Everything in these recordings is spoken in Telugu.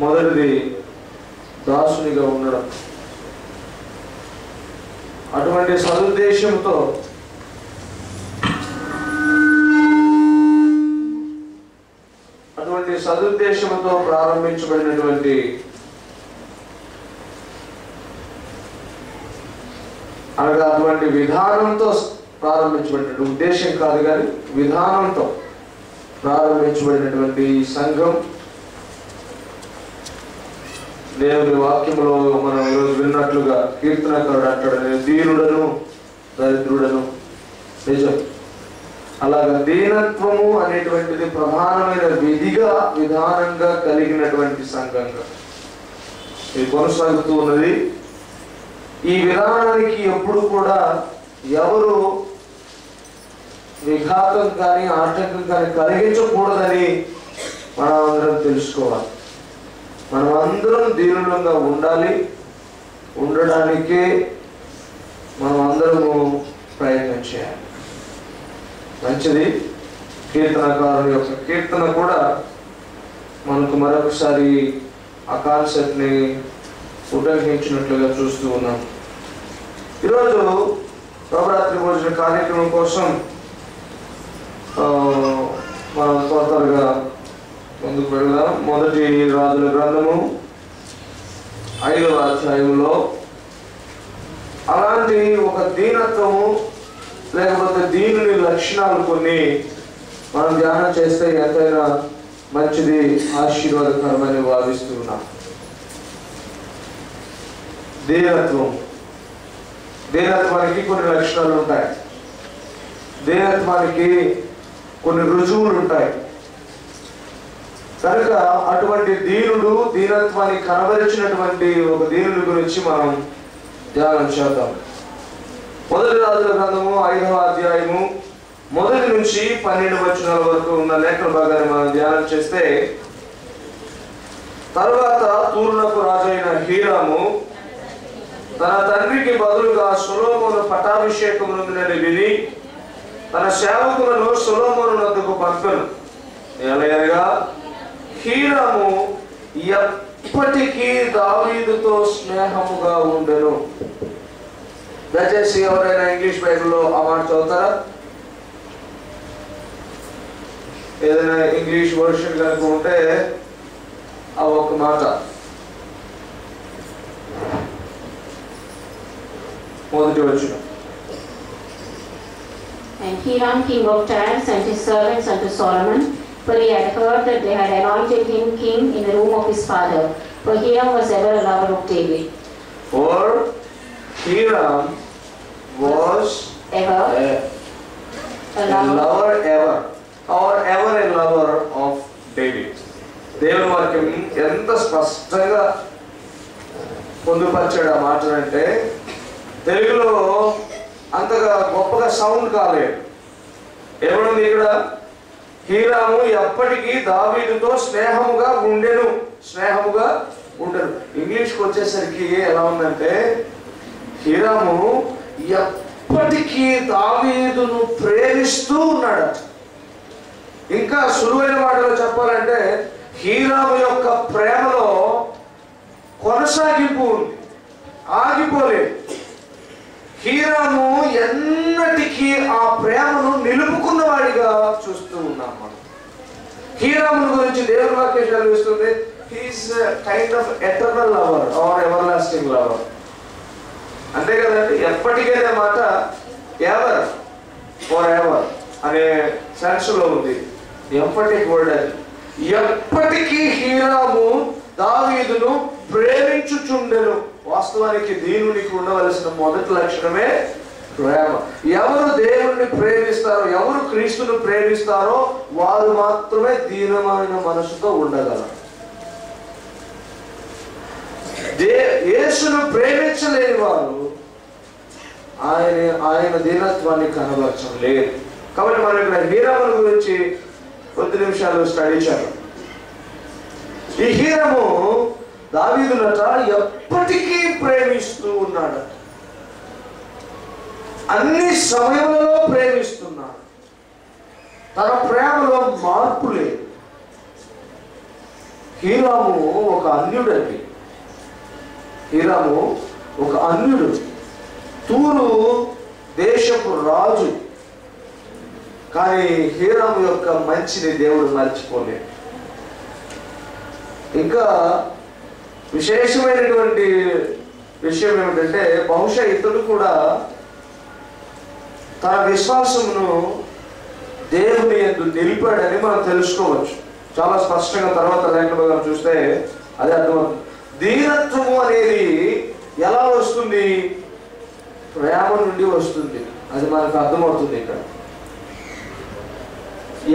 మొదటిది దాసునిగా ఉండడం. అటువంటి సదుద్దేశంతో ప్రారంభించబడినటువంటి అనగా అటువంటి విధానంతో ప్రారంభించబడినటువంటి ఉద్దేశం కాదు కానీ విధానంతో ప్రారంభించబడినటువంటి ఈ సంఘం దేవుని వాక్యంలో మనం ఈరోజు విన్నట్లుగా కీర్తనకారుడు అంటాడు, నేను దీనుడను దరిద్రుడను. నిజం. అలాగా దీనత్వము అనేటువంటిది ప్రధానమైన విధానంగా కలిగినటువంటి సంఘంగా ఇది కొనసాగుతూ ఉన్నది. ఈ విధానానికి ఎప్పుడు కూడా ఎవరు విఘాతం కానీ ఆటంకం కానీ కలిగించకూడదని మనం అందరం తెలుసుకోవాలి. మనం అందరం దీనులంగా ఉండాలి. ఉండడానికే మనం అందరము ప్రయత్నం చేయాలి. మంచిది. కీర్తనకారుని యొక్క కీర్తన కూడా మనకు మరొకసారి ఆ కాన్సెప్ట్ని ఉటంకించినట్లుగా చూస్తూ ఉన్నాం. ఈరోజు నవరాత్రి భోజన కార్యక్రమం కోసం మనం త్వరగా ముందుకు వెళ్దాం. మొదటి రాజుల గ్రంథము 5వ అధ్యాయంలో అలాంటి ఒక దీనత్వము లేకపోతే దీనుని లక్షణాలు కొన్ని మనం ధ్యానం చేస్తే ఎంతైనా మంచిది, ఆశీర్వాదకరమని భావిస్తూ ఉన్నాం. దీనత్వానికి కొన్ని లక్షణాలు ఉంటాయి. దీనత్వానికి కొన్ని రుజువులు ఉంటాయి. కనుక అటువంటి దీనుడు దీనత్వాన్ని కనబరిచినటువంటి ఒక దీనుడి గురించి మనం ధ్యానం చేద్దాం. మొదటి రాజుల గ్రంథము 5వ అధ్యాయము 1 నుంచి 12 వచనాల వరకు ఉన్న లేఖన భాగాన్ని మనం ధ్యానం చేస్తే, తరువాత తూరునకు రాజైన హీరాము తన తండ్రికి బదులుగా సొలొమోను పట్టాభిషేకం నొందినని విని తన సేవకులను సొలొమోను వద్దకు పంపెను. ఎలాగనగా హీరాము ఎప్పటికీ దావీదుతో స్నేహముగా ఉండెను. దయచేసి ఎవరైనా ఇంగ్లీష్ బైబిల్లో ఆ మాట చదువుతారా? ఏదైనా ఇంగ్లీష్ వర్షన్ కనుక ఉంటే ఆ ఒక్క మాట మొదటి వచనం. And Hiram king of Tyre sent his servants unto Solomon, for he had heard that they had anointed him king in the room of his father. For Hiram was ever a lover of David. For Hiram was ever a lover ever, or ever a lover of David. దేవుని వాక్యం ఎంత స్పష్టంగా పొందుపరిచాడు ఆ మాటనంటే తెలుగులో అంతగా గొప్పగా సౌండ్ కాలేదు. ఏమనుంది ఇక్కడ? హీరాము ఎప్పటికీ దావీదుతో స్నేహముగా ఉండెను. ఇంగ్లీష్కి వచ్చేసరికి ఎలా ఉందంటే, హీరాము ఎప్పటికీ దావీదును ప్రేమిస్తూ ఉన్నాడు. ఇంకా సులువైన మాటలో చెప్పాలంటే హీరాము యొక్క ప్రేమలో కొనసాగింపు ఉంది, ఆగిపోలేదు. హీరాము ఎన్నటికీ ఆ ప్రేమను నిలుపుకున్నవాడిగా చూస్తూ ఉన్నాం మనం. హీరామును గురించి దేవుని వాక్యం చదివిస్తుంది, he is kind of eternal lover or everlasting lover. అంతే కదండి. ఎప్పటికైనా మాట ఎవర్ ఫర్ ఎవర్ అనే సెన్స్లో ఉంది. ఎప్పటికి వర్డ్ అది. ఎప్పటికీ హీరాము దావీదును ప్రేమించుచుండెను. వాస్తవానికి దీనునికి ఉండవలసిన మొదటి లక్షణమే ప్రేమ. ఎవరు దేవుణ్ణి ప్రేమిస్తారో, ఎవరు క్రీస్తును ప్రేమిస్తారో వారు మాత్రమే దీనమైన మనసుతో ఉండగలరు. యేసును ప్రేమించలేని వారు ఆయన దీనత్వాన్ని కనబరచలేదు. కాబట్టి మనం ఇక్కడ హీరాముల గురించి కొద్ది నిమిషాలు స్టడీ చేద్దాం. ఈ హీరాము దావీదునట ఎప్పటికీ ప్రేమిస్తూ ఉన్నాడు. అన్ని సమయంలో ప్రేమిస్తున్నాడు. తన ప్రేమలో మార్పు లేదు. హీరాము ఒక అన్యుడు అండి. హీరాము ఒక అన్యుడు, తూరు దేశపు రాజు. కానీ హీరాము యొక్క మంచిని దేవుడు మర్చిపోలేదు. ఇంకా విశేషమైనటువంటి విషయం ఏమిటంటే, బహుశా ఇతడు కూడా తన విశ్వాసమును దేవుని యందు నిలిపాడని మనం తెలుసుకోవచ్చు. చాలా స్పష్టంగా తర్వాత లేఖనంలో చూస్తే అదే అర్థమవుతుంది. దీనత్వము అనేది ఎలా వస్తుంది? ప్రేమ నుండి వస్తుంది. అది మనకు అర్థమవుతుంది. ఇక్కడ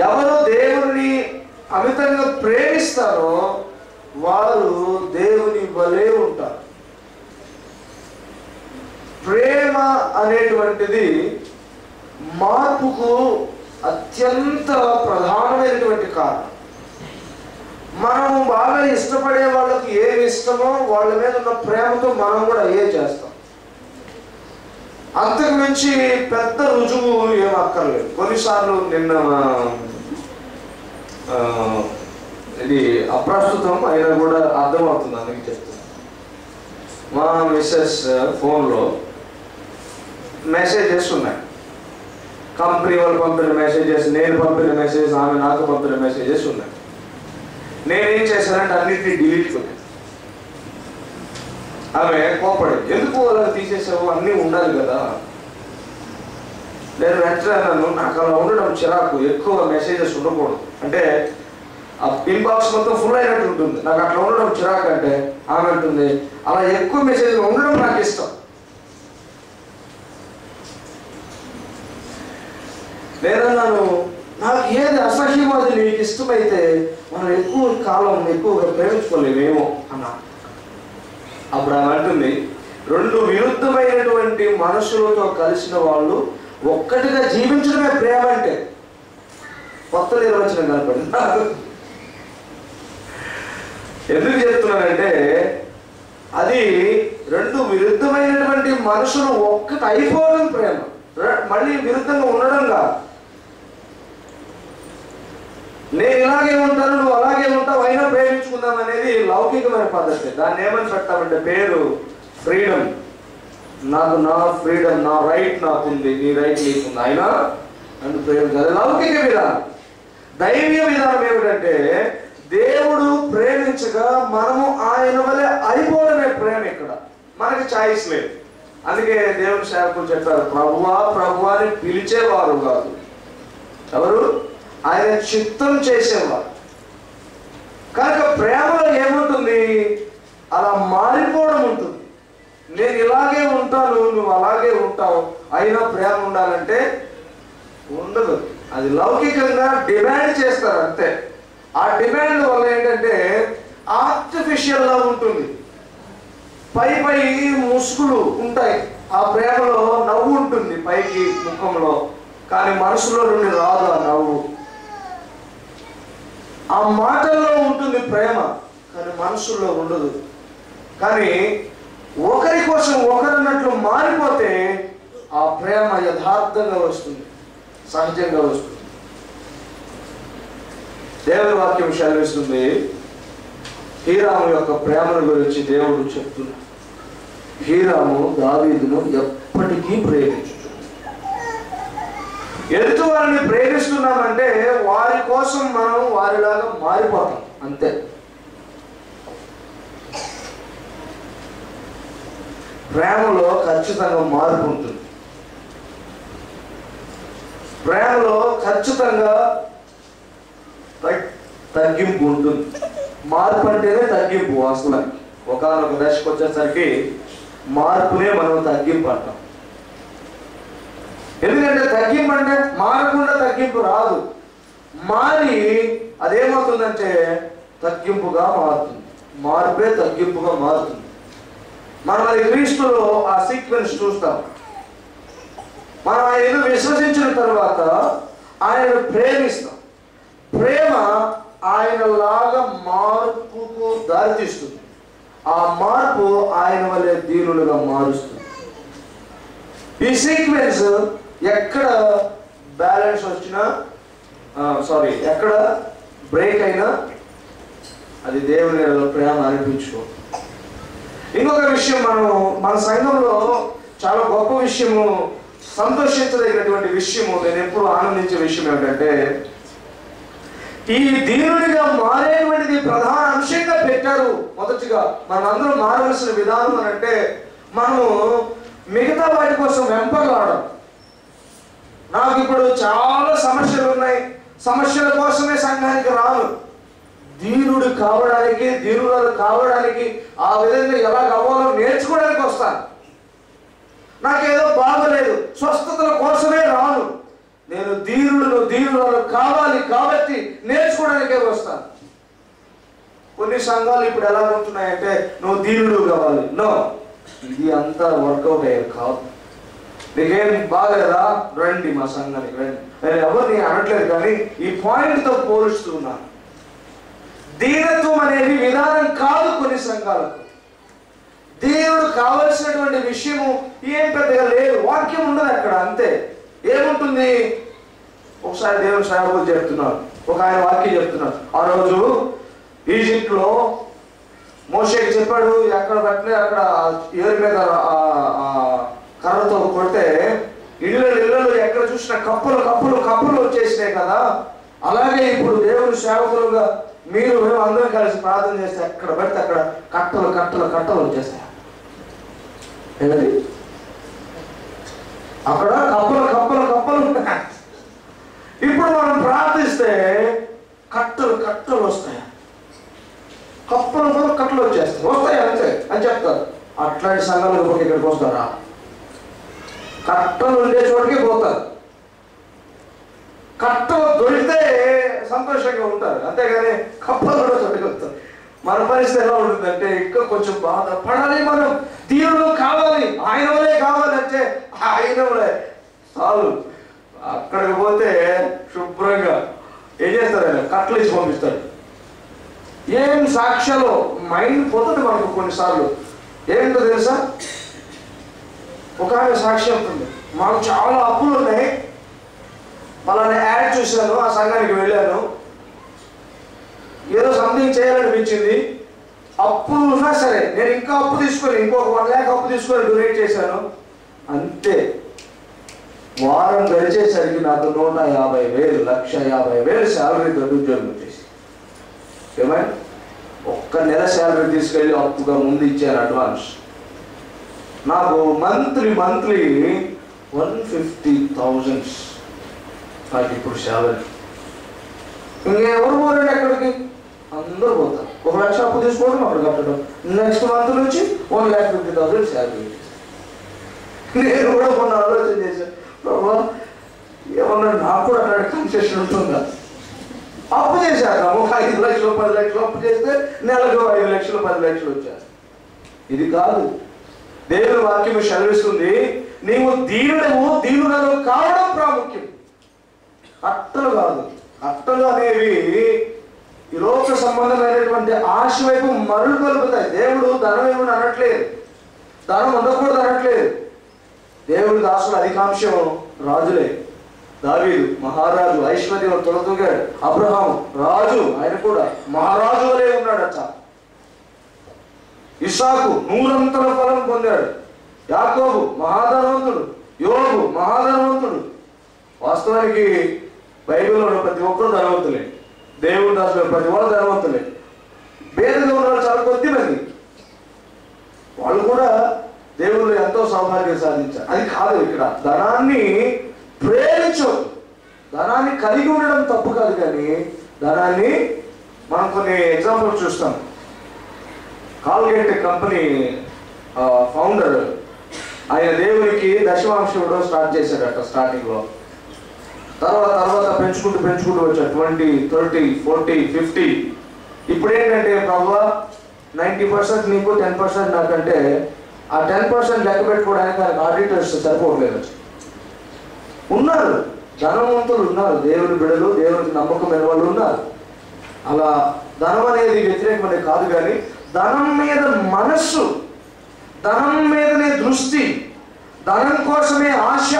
ఎవరు దేవుని అమితంగా ప్రేమిస్తారో వారు దేవుని వలె ఉంటారు. ప్రేమ అనేటువంటిది మార్పుకు అత్యంత ప్రధానమైనటువంటి కారణం. మనం బాగా ఇష్టపడే వాళ్ళకి ఏమి ఇష్టమో వాళ్ళ మీద ఉన్న ప్రేమతో మనం కూడా చేస్తాం. అంతకు మించి పెద్ద రుజువు ఏం అక్కర్లేదు. కొన్నిసార్లు నిన్న ఇది అప్రస్తుతం అయినా కూడా అర్థమవుతుంది, అందుకే చెప్తాను. మా మిస్సెస్ ఫోన్లో మెసేజెస్ ఉన్నాయి. కంపెనీ వాళ్ళు పంపిన మెసేజెస్, నేను పంపిన మెసేజెస్, ఆమె నాకు పంపిన మెసేజెస్ ఉన్నాయి. నేనేం చేశానంటే అన్నింటినీ డిలీట్ కొట్టాను. ఆమె కోపడింది, ఎందుకు వాళ్ళని తీసేసావు, అన్నీ ఉండాలి కదా. నేను వెంటనే అన్నాను, నాకు అలా ఉండడం చిరాకు, ఎక్కువ మెసేజెస్ ఉండకూడదు. అంటే ఆ ఇన్బాక్స్ మొత్తం ఫుల్ అయినట్టు ఉంటుంది, నాకు అట్లా ఉండడం చిరాకు. అంటే ఆమె అంటుంది, అలా ఎక్కువ మెసేజ్ ఉండడం నాకు ఇష్టం. నేనన్నాను, నాకు ఏది అసహ్యమో అది నీకు ఇష్టమైతే మనం ఎక్కువ కాలం ఎక్కువగా ప్రేమించుకోలేమేమో అన్నా. అప్పుడు ఆమె అంటుంది, రెండు విరుద్ధమైనటువంటి మనుషులతో కలిసిన వాళ్ళు ఒక్కటిగా జీవించడమే ప్రేమ అంటే. కొత్త నిర్వచనం కనపడింది. ఎందుకు చెప్తున్నానంటే, అది రెండు విరుద్ధమైనటువంటి మనుషులు ఒక్కటి అయిపోవడం ప్రేమ, మళ్ళీ విరుద్ధంగా ఉండడం కాదు. నేను ఇలాగే ఉంటాను, నువ్వు అలాగే ఉంటావు, అయినా ప్రేమించుకుందాం అనేది లౌకికమైన పద్ధతి. దాన్ని ఏమని పెడతామంటే పేరు ఫ్రీడమ్. నాకు నా ఫ్రీడమ్, నా రైట్ నాకుంది, నీ రైట్ నీకుంది, అయినా నన్ను ప్రేమించాలి. లౌకిక విధానం. దైవీయ విధానం ఏమిటంటే, దేవుడు ప్రేమించగా మనము ఆయన వలె అయిపోవడమే ప్రేమ. ఇక్కడ మనకి ఛాయిస్ లేదు. అందుకే దేవుని సేవకులు చెప్పారు, ప్రభువా ప్రభువా అని పిలిచేవారు కాదు, ఎవరు? ఆయన చిత్తం చేసేవారు. కనుక ప్రేమలో ఏముంటుంది? అలా మారిపోవడం ఉంటుంది. నేను ఇలాగే ఉంటాను, నువ్వు అలాగే ఉంటావు, అయినా ప్రేమ ఉండాలంటే ఉండదు. అది లౌకికంగా డిమాండ్ చేస్తారు అంతే. ఆ డిమాండ్ వల్ల ఏంటంటే ఆర్టిఫిషియల్ లా ఉంటుంది. పై పై ముసుగులు ఉంటాయి. ఆ ప్రేమలో నవ్వు ఉంటుంది పైకి ముఖంలో, కానీ మనసులో నుండి రాదు ఆ నవ్వు. ఆ మాటల్లో ఉంటుంది ప్రేమ, కానీ మనసులో ఉండదు. కానీ ఒకరి కోసం ఒకరన్నట్లు మారిపోతే ఆ ప్రేమ యథార్థంగా వస్తుంది, సహజంగా వస్తుంది. దేవుని వాక్యం సెలవిస్తుంది, హీరాము యొక్క ప్రేమను గురించి దేవుడు చెప్తున్నాడు. హీరాము దావీదును ఎప్పటికీ ప్రేమించుచున్నాడు. ఎదుటి వారిని ప్రేమిస్తున్నామంటే వారి కోసం మనం వారిలాగా మారిపోతాం అంతే. ప్రేమలో ఖచ్చితంగా మార్పు ఉంటుంది. ప్రేమలో ఖచ్చితంగా తగ్గింపు ఉంటుంది. మార్పు అంటేనే తగ్గింపు. వాస్తవానికి ఒకనొక దశకు వచ్చేసరికి మార్పునే మనం తగ్గింపు అంటాం. ఎందుకంటే తగ్గింపు అంటే మారకుండా తగ్గింపు రాదు. మారి అదేమవుతుందంటే తగ్గింపుగా మారుతుంది. మార్పే తగ్గింపుగా మారుతుంది. మనం అది క్రీస్తులో ఆ సీక్వెన్స్ చూస్తాం. మనం ఆయన విశ్వసించిన తర్వాత ఆయనను ప్రేమిస్తాం. ప్రేమ ఆయనలాగా మార్పుకు దారితీస్తుంది. ఆ మార్పు ఆయన వల్లే దీనులుగా మారుస్తుంది. ఈ సీక్వెన్స్ ఎక్కడ బ్యాలెన్స్ వచ్చినా, ఎక్కడ బ్రేక్ అయినా అది దేవుని ప్రేమ అనిపించుకో. ఇంకొక విషయం, మన సంఘంలో చాలా గొప్ప విషయము, సంతోషించదగినటువంటి విషయము, నేను ఎప్పుడు ఆనందించే విషయం ఏమిటంటే, ఈ దీనుడిగా మారేటువంటిది ప్రధాన అంశంగా పెట్టారు. మొదటిగా మనందరూ మారవలసిన విధానం అని అంటే, మనము మిగతా వాటి కోసం వెంపర్లాడడం. నాకు ఇప్పుడు చాలా సమస్యలు ఉన్నాయి, సమస్యల కోసమే సంఘానికి రాను. దీనుడు కావడానికి, దీనురాలు కావడానికి, ఆ విధంగా ఎలా అవ్వాలో నేర్చుకోవడానికి వస్తాను. నాకేదో బాగలేదు, స్వస్థతల కోసమే రాను. నేను దీనురాలు కావాలి కాబట్టి నేర్చుకోవడానికే వస్తాను. కొన్ని సంఘాలు ఇప్పుడు ఎలా ఉంటున్నాయంటే, నువ్వు దీనుడు కావాలి. నో, ఇది అంతా వర్కౌట్ అయ్యేది కాదు. నీకేం బాగలేదా, రండి మా సంఘానికి రండి. నేను ఎవరిని అనట్లేదు, కానీ ఈ పాయింట్తో పోలుస్తున్నాను. దీనత్వం అనేది విధానం కాదు కొన్ని సంఘాలకు. దేవుడు కావలసినటువంటి విషయము ఏం పెద్దగా లేదు, వాక్యం ఉండదు అక్కడ, అంతే. ఏముంటుంది? ఒకసారి దేవుని సేవకులు చెప్తున్నారు, ఒక ఆయన వాక్యం చెప్తున్నారు. ఆ రోజు ఈజిప్ట్లో మోషేకి చెప్పాడు, ఎక్కడ పట్టిన అక్కడ ఏరు మీద కర్రతో కొడితే ఇళ్ళలు ఎక్కడ చూసినా కప్పులు కప్పులు కప్పులు వచ్చేసినాయి కదా. అలాగే ఇప్పుడు దేవుని సేవకులుగా మేము అందరం కలిసి ప్రార్థన చేస్తే ఎక్కడ పడితే అక్కడ కట్టలు కట్టలు కట్టలు వచ్చేస్తాయి. ఏంటది? అక్కడ కప్పలు కప్పలు కప్పలు ఉంటాయి. ఇప్పుడు మనం ప్రార్థిస్తే కట్టలు కట్టలు వస్తాయి, కప్పలు కట్టలు వస్తాయి అంతే అని చెప్తారు. అట్లాంటి సంఘాలకు పోయి ఇక్కడికి వస్తారా? కట్టలు ఉండే చోటికి పోతారు. కట్టలు దొరికితే సంతోషంగా ఉంటారు, అంతేగాని కప్పలు కూడా చోటికి వస్తారు. మన పరిస్థితి ఎలా ఉంటుందంటే, ఇంకా కొంచెం బాధపడాలి, మనం దీవులు కావాలి, ఆయన వల్లే కావాలంటే ఆయన వల్లే చాలు. అక్కడికి పోతే శుభ్రంగా ఏం చేస్తారు, ఆయన కట్టలు ఇచ్చి పంపిస్తాడు. ఏం సాక్ష్యాలు మైండ్ పోతుంది మనకు కొన్నిసార్లు. ఏంటో తెలుసా, ఒక ఆమె సాక్షి అవుతుంది, మాకు చాలా అప్పులు ఉన్నాయి, వాళ్ళని యాడ్ చూశాను, ఆ సంఘానికి వెళ్ళాను, ఏదో సంథింగ్ చేయాలనిపించింది, అప్పులు ఉన్నా సరే నేను ఇంకా అప్పు తీసుకొని ఇంకొక 1 lakh అప్పు తీసుకొని డొనేట్ చేశాను. అంతే, వారం గడిచేసరికి నాకు 150,000 1,50,000 శాలరీతో ఉద్యోగం వచ్చేసి, ఏమైనా ఒక్క నెల శాలరీ తీసుకెళ్ళి అప్పుగా ముందు ఇచ్చాను అడ్వాన్స్. నాకు మంత్లీ 150,000 నాకు ఇప్పుడు శాలరీ. ఇంకెవరు పోరండి ఎక్కడికి, అందరూ పోతారు. 1 లక్ష అప్పు తీసుకోవడం, అక్కడ కట్టడం, నెక్స్ట్ మంత్ నుంచి 1,50,000 శాలరీ. నేను కూడా మొన్న ఆలోచన చేశాను, ప్రభా ఏమన్నా నాకు కూడా అట్లాంటి కన్సెషన్ ఉంటుందా? అప్పు చేశాక ఒక 5 లక్షలు 10 లక్షలు అప్పు చేస్తే నెలకు 5 లక్షలు 10 లక్షలు వచ్చారు. ఇది కాదు, దేవుని వాక్యం సెలవిస్తుంది, నీవు దీనులను కావడం ప్రాముఖ్యం, కట్టలు కాదు. కట్టలు అనేవి ఈ లోక సంబంధమైనటువంటి ఆశ వైపు మరులు కలుపుతాయి. దేవుడు ధనం ఏమని అనట్లేదు, ధనం ఉండకూడదు అనట్లేదు. దేవుడి దాసులు అధికాంశం రాజులే. దావీదు మహారాజు, ఐశ్వర్యం తొలతూగాడు. అబ్రహాం రాజు, ఆయన కూడా మహారాజు వలే ఉన్నాడట. ఇస్సాకు 100 ఫలం పొందాడు. యాకోబు మహాధనవంతుడు, యోబు మహాధనవంతుడు. వాస్తవానికి బైబిల్లో ప్రతి ఒక్కరు ధనవంతులే, దేవుడి దాసులు ప్రతి వాళ్ళు ధనవంతులే. పేదగా ఉన్న చాలా కొద్ది మంది, వాళ్ళు కూడా దేవుళ్ళు ఎంతో సౌభాగ్యం సాధించారు. అది కాదు ఇక్కడ. ధనాన్ని ప్రేమించవద్దు, ధనాన్ని కలిగి ఉండడం తప్పు కాదు, కానీ ధనాన్ని మనం కొన్ని ఎగ్జాంపుల్స్ చూస్తాం. కాల్గేట్ కంపెనీ ఫౌండర్, ఆయన దేవునికి దశమాంశం ఇవ్వడం స్టార్ట్ చేశాడట స్టార్టింగ్లో. తర్వాత పెంచుకుంటూ వచ్చాడు, 20, 30, 40, 50. ఇప్పుడు ఏంటంటే, ప్రభువా 90% నీకు 10% నాకంటే, ఆ 10% లెక్క పెట్టుకోవడానికి ఆయనకు ఆడిటర్స్ సరిపోవట్లేదు. ఉన్నారు ధనవంతులు, ఉన్నారు దేవుని బిడ్డలు, దేవునికి నమ్మకమైన వాళ్ళు ఉన్నారు. అలా ధనం అనేది వ్యతిరేకమనే కాదు, కానీ ధనం మీద మనస్సు, ధనం మీదనే దృష్టి, ధనం కోసమే ఆశ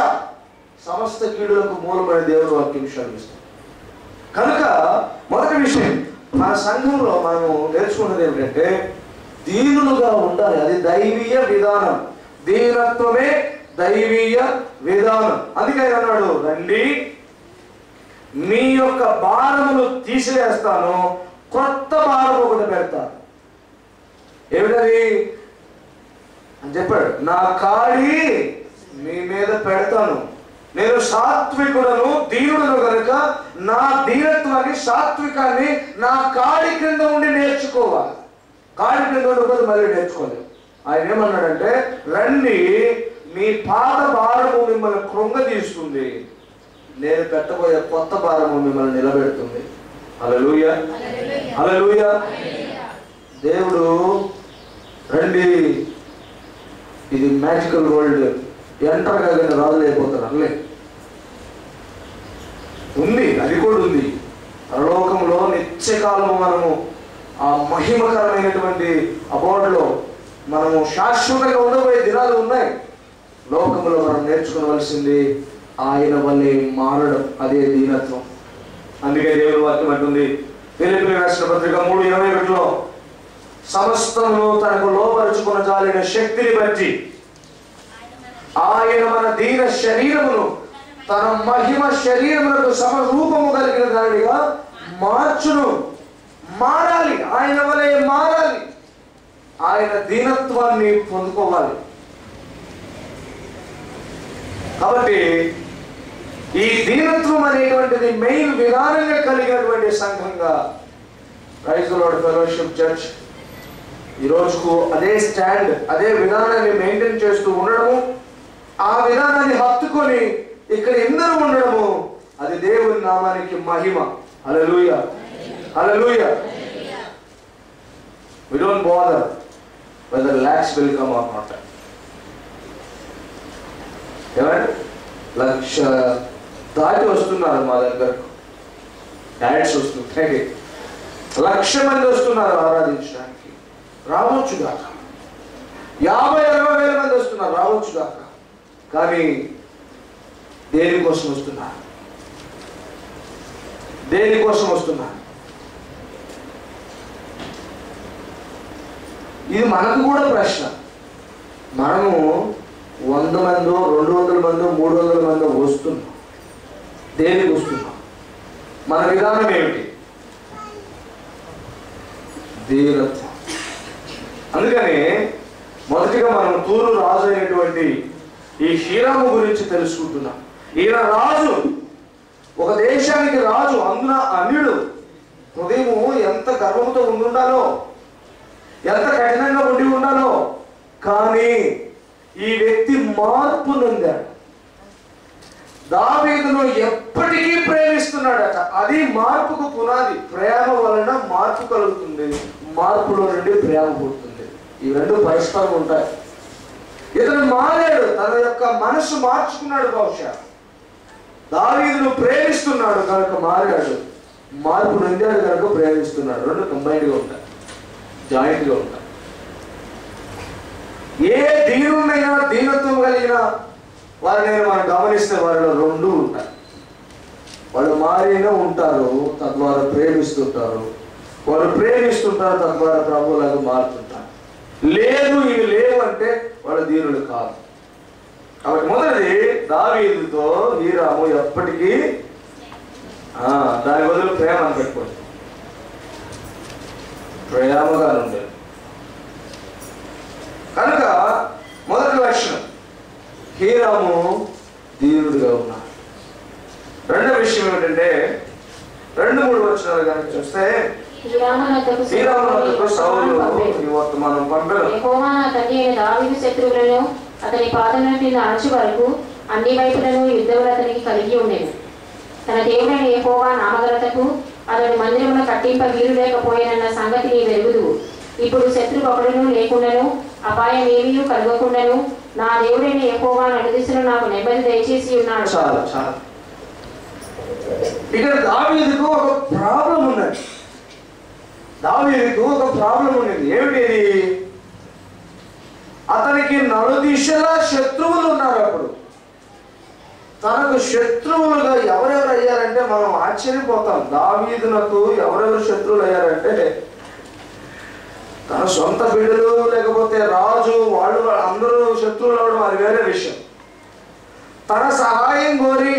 సమస్త కీడులకు మూలమైన దేవుడు వాక్యం విషయాలు. కనుక మొదటి విషయం, మన సంఘంలో మనము నేర్చుకున్నది ఏమిటంటే దీనులుగా ఉండాలి. అది దైవీయ విధానం. దీనత్వమే దైవీయ విధానం. అందుకే అన్నాడు, రండి మీ యొక్క భారములు తీసివేస్తాను, కొత్త భారం ఒకటి పెడతాను. ఏమిటది అని చెప్పాడు, నా కాడి మీ మీద పెడతాను. నేను సాత్వికుడను దీనుడను కనుక నా దీనత్వాన్ని సాత్వికాన్ని నా కాడి క్రింద ఉండి నేర్చుకోవాలి. కాడి క్రింద ఉండకపోతే మళ్ళీ నేర్చుకోలేదు. ఆయన ఏమన్నాడంటే, రండి మీ పాత భారము మిమ్మల్ని కృంగదీస్తుంది, నేను పెట్టబోయే కొత్త భారము మిమ్మల్ని నిలబెడుతుంది. హల్లెలూయా, హల్లెలూయా. దేవుడు రండి, ఇది మ్యాజికల్ వరల్డ్, ఎంటర్ కాగిన రాజులు అయిపోతారు అల్లే ఉంది. అది కూడా ఉంది. పరలోకంలో నిత్యకాలము మనము ఆ మహిమకరమైనటువంటి అబోర్డులో మనము శాశ్వతంగా ఉండబోయే దినాలు ఉన్నాయి. లోకంలో మనం నేర్చుకోవలసింది ఆయన వల్లే మారడం, అదే దీనత్వం. అందుకే దేవుని వాక్యం అంటుంది ఫిలిప్పీయులకు రాసిన పత్రిక 3:21లో, సమస్తమును తనకు లోపరుచుకున్న జాలిన శక్తిని బట్టి ఆయన మన దీన శరీరమును తన మహిమ శరీరములకు సమరూపము కలిగిన దానిగా మార్చును. మారాలి, ఆయన వలె మారాలి, ఆయన దీనత్వాన్ని పొందుకోవాలి. కాబట్టి ఈ దీనత్వం అనేటువంటిది మెయిన్ విధానంగా కలిగినటువంటి సంఘంగా praise the Lord fellowship church ఈ రోజుకు అదే స్టాండ్, అదే విధానాన్ని మెయింటైన్ చేస్తూ ఉండడము, ఆ విధానాన్ని హత్తుకొని ఇక్కడ ఎందరూ ఉండడము, అది దేవుని నామానికి మహిమ. హల్లెలూయా, హల్లెలూయా. We don't bother whether lakhs will come or not. ఏమంటే 1,00,000 దాటి వస్తున్నారు మా దగ్గరకు, యాడ్స్ వస్తున్నాయి. 1,00,000 మంది వస్తున్నారు ఆరాధించడానికి, రావచ్చుగాక. 50,000-60,000 మంది వస్తున్నారు, రావచ్చుగాక. కానీ దేనికోసం వస్తున్నారు? దేనికోసం వస్తున్నారు? ఇది మనకు కూడా ప్రశ్న. మనము 100 మందో 200 మందో 300 మందో వస్తున్నాం, దేనికి వస్తున్నాం? మన విధానం ఏమిటి? దీనత్వం. అందుకని మొదటిగా మనం తూరు రాజు అయినటువంటి ఈ హీరాము గురించి తెలుసుకుంటున్నాం. ఈయన రాజు, ఒక దేశానికి రాజు, అందున అన్యుడు. హృదయము ఎంత గర్వంతో ఉండాలో, ఎంత కఠినంగా ఉండి ఉండాలో. కానీ ఈ వ్యక్తి మార్పు నొందాడు. దావీదును ఎప్పటికీ ప్రేమిస్తున్నాడట. అది మార్పుకు పునాది. ప్రేమ వలన మార్పు కలుగుతుంది, మార్పులో నుండి ప్రేమ పుడుతుంది. ఈ రెండు పరస్పరం ఉంటాయి. ఇతను మారాడు, తన యొక్క మనసు మార్చుకున్నాడు. బహుశా దావీదును ప్రేమిస్తున్నాడు కనుక మారాడు, మార్పు నొందాడు కనుక ప్రేమిస్తున్నాడు. రెండు కంబైన్డ్గా ఉంటాయి, జాయింట్గా ఉంటాయి. ఏ దీనునైనా దీనత్వం కలిగిన వారిని మనం గమనిస్తే వారిలో రెండు ఉంటాయి. వాళ్ళు మారినా ఉంటారు, తద్వారా ప్రేమిస్తుంటారు. వాళ్ళు ప్రేమిస్తుంటారు, తద్వారా ప్రభువులాగా మారుతుంటారు. లేదు ఇవి లేవు అంటే వాళ్ళు దీనులు కాదు. కాబట్టి మొదటిది, దావీదుతో హీరాము ఎప్పటికీ దాని బదులు ప్రేమ అని పెట్టుకోండి, ప్రేమగా ఉండేది. కనుక మొదటి లక్షణం, హీరాము దీనుడిగా ఉన్నాడు. రెండో విషయం ఏమిటంటే 2-3 వచనాలు కనుక చూస్తే, హీరామునకు సౌలు ఈ వర్తమానం పంపారు. యెహోవా నా తండ్రి అయిన దావీదు శత్రువులను అతని పాదముల కింద అణచు వరకు అన్ని వైపులను యుద్ధములు అతనికి కలిగి ఉండేది. తన దేవుడైన యెహోవా నామఘనతకు అతడు మందిరమును కట్టింప వీలు లేకపోయినన్న సంగతి నీ వెరుగుదువు. ఇప్పుడు శత్రు ఒకడును లేకుండాను అపాయం ఏమీ కలగకుండాను నా దేవుడైన యెహోవా నడుదిశను నాకు నెమ్మది దయచేసి ఉన్నాడు. చాలా చాలా ఇక్కడ దావీదుకు ఒక ప్రాబ్లం ఉన్నది. దావీదుకు ఒక ప్రాబ్లం ఉన్నది. ఏమిటి? అతనికి నలుదిశలా శత్రువులు ఉన్నారు. అప్పుడు తనకు శత్రువులుగా ఎవరెవరు అయ్యారంటే మనం ఆశ్చర్యపోతాం. దావీదునకు ఎవరెవరు శత్రువులు అయ్యారంటే తన సొంత బిడ్డలు లేకపోతే రాజు వాళ్ళు అందరూ శత్రువులు అవడం అది వేరే విషయం. తన సహాయం కోరి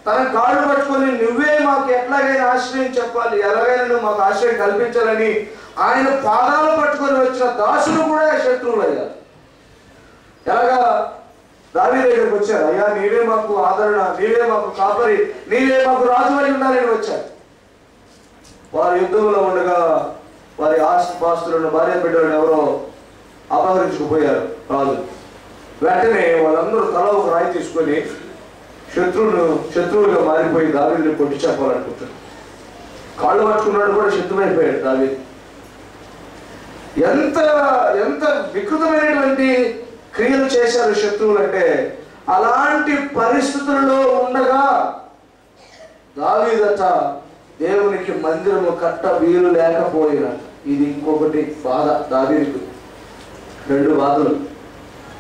తన కాళ్ళు పట్టుకొని నువ్వే మాకు ఎట్లాగైనా ఆశ్రయం చెప్పాలి, ఎలాగైనా నువ్వు మాకు ఆశ్రయం కల్పించాలని ఆయన పాదాలు పట్టుకొని వచ్చిన దాసులు కూడా శత్రువులు అయ్యారు. ఎలాగా దావీదు దగ్గరికి వచ్చారు, అయ్యా నీవే మాకు ఆదరణ, నీవే మాకు కాపరి, నీవే మాకు రాజు అయి ఉండాలని వచ్చారు. వారు యుద్ధంలో ఉండగా వారి ఆస్తిపాస్తులను భార్య బిడ్డలను ఎవరో అపహరించుకుపోయారు రాజు. వెంటనే వాళ్ళందరూ తల ఒక రాయి తీసుకొని శత్రువులుగా మారిపోయి దావీదుని కొట్టి చెప్పాలనుకుంటారు. కాళ్ళు పట్టుకున్నాడు కూడా శత్రువైపోయాడు దావీదు. ఎంత ఎంత వికృతమైనటువంటి క్రియలు చేశారు శత్రువులు అంటే, అలాంటి పరిస్థితుల్లో ఉండగా దావీదట దేవునికి మందిరము కట్ట వీలు లేకపోయినా, ఇది ఇంకొకటి బాధ దావీదుకు. 2 బాధలు.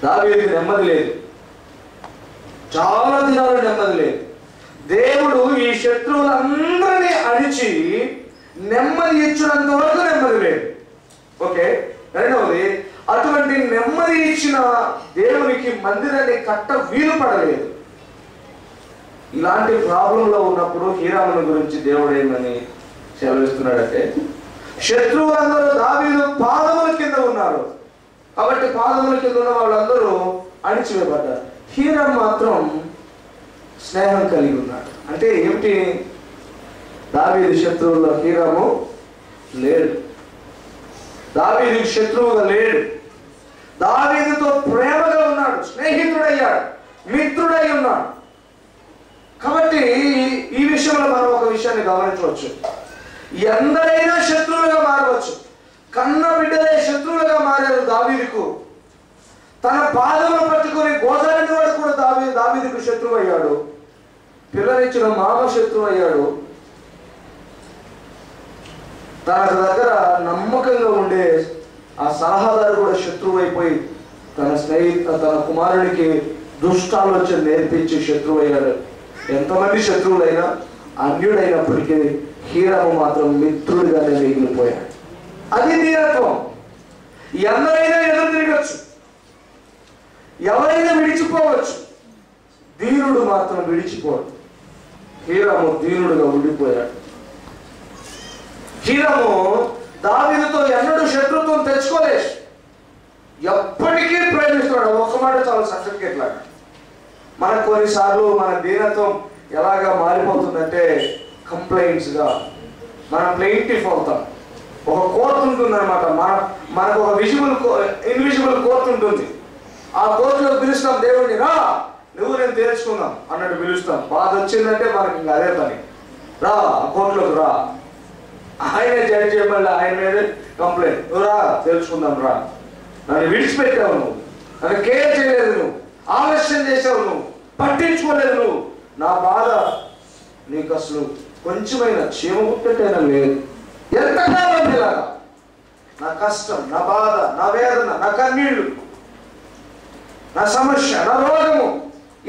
దావీదుకి నెమ్మది లేదు, చాలా దినాలు నెమ్మది లేదు. దేవుడు ఈ శత్రువులందరినీ అడిచి నెమ్మది ఇచ్చినంత వరకు నెమ్మది లేదు. ఓకే. రెండవది, అటువంటి నెమ్మది ఇచ్చిన దేవునికి మందిరాన్ని కట్ట వీలు పడలేదు. ఇలాంటి ప్రాబ్లంలో ఉన్నప్పుడు హీరామును గురించి దేవుడు ఏమని సెలవిస్తున్నాడంటే, శత్రువులందరూ దావీదు పాదముల కింద ఉన్నారు కాబట్టి పాదముల కింద ఉన్న వాళ్ళందరూ అణిచివేయబడ్డారు. హీరాము మాత్రం స్నేహం కలిగి ఉన్నాడు. అంటే ఏమిటి? దావీదు శత్రువుల్లో హీరాము లేడు, దావీదుకి శత్రువుగా లేడు, దావీదుతో ప్రేమగా ఉన్నాడు, స్నేహితుడయ్యాడు, మిత్రుడై ఉన్నాడు. కాబట్టి ఈ విషయంలో మనం ఒక విషయాన్ని గమనించవచ్చు. ఎందరైనా శత్రువులుగా మారవచ్చు. కన్న బిడ్డలే శత్రువులుగా మారారు దావీదుకు. తన పాదములు పట్టుకొని గోదావరి వాడు కూడా దావీదుకు శత్రువు అయ్యాడు. పిల్లనిచ్చిన మామ శత్రువు అయ్యాడు. తన దగ్గర నమ్మకంగా ఉండే ఆ సలహాదారు కూడా శత్రువు అయిపోయి తన కుమారునికి దుష్టాలోచన నేర్పించి శత్రువు అయ్యాడు. ఎంతమంది శత్రువులైనా అన్యుడైనప్పటికీ హీరాము మాత్రం మిత్రుడిగానే మిగిలిపోయాడు. అది దీనత్వం. ఎవరైనా ఎదురు తిరగచ్చు, ఎవరైనా విడిచిపోవచ్చు, దీనుడు మాత్రం విడిచిపోడు. హీరాము దీనుడుగా ఉండిపోయాడు. హీరాము దావీదుతో ఎన్నడూ శత్రుత్వం తెచ్చుకోలేదు, ఎప్పటికీ ప్రేమిస్తున్నాడు. ఒక్క మాట చాలా సర్టిఫికేట్ లాగా. మనకు కొన్నిసార్లు మన దీనత్వం ఎలాగా మారిపోతుందంటే కంప్లైంట్స్గా మనం ప్లెయింటిఫ్ అవుతాం. ఒక కోర్టు ఉంటుంది అనమాట. మనకు ఒక ఇన్విజిబుల్ కోర్టు ఉంటుంది. ఆ కోర్టులో పిలుస్తాం దేవుడిని, రా నువ్వు నేను తీర్చుకుందాం అన్నట్టు పిలుస్తాం. బాధ వచ్చిందంటే మనకి ఇంకా అదే పని, రా ఆ కోర్టులోకి రా, ఆయనే జడ్జి చేయమల్లి, ఆయన మీద కంప్లైంట్, నువ్వు రా తెలుసుకుందాం రా, నన్ను విడిచిపెట్టావు నువ్వు, నన్ను కేర్ చేయలేదు నువ్వు, ఆలస్యం చేసావు నువ్వు, పట్టించుకోలేదు నువ్వు, నా బాధ నీకు అసలు కొంచెమైనా క్షేమముట్టేటైనా లేదు. ఎంతకాలం ఇలాగా నా కష్టం, నా బాధ, నా వేదన, నా కన్నీళ్లు, నా సమస్య, నా రోగము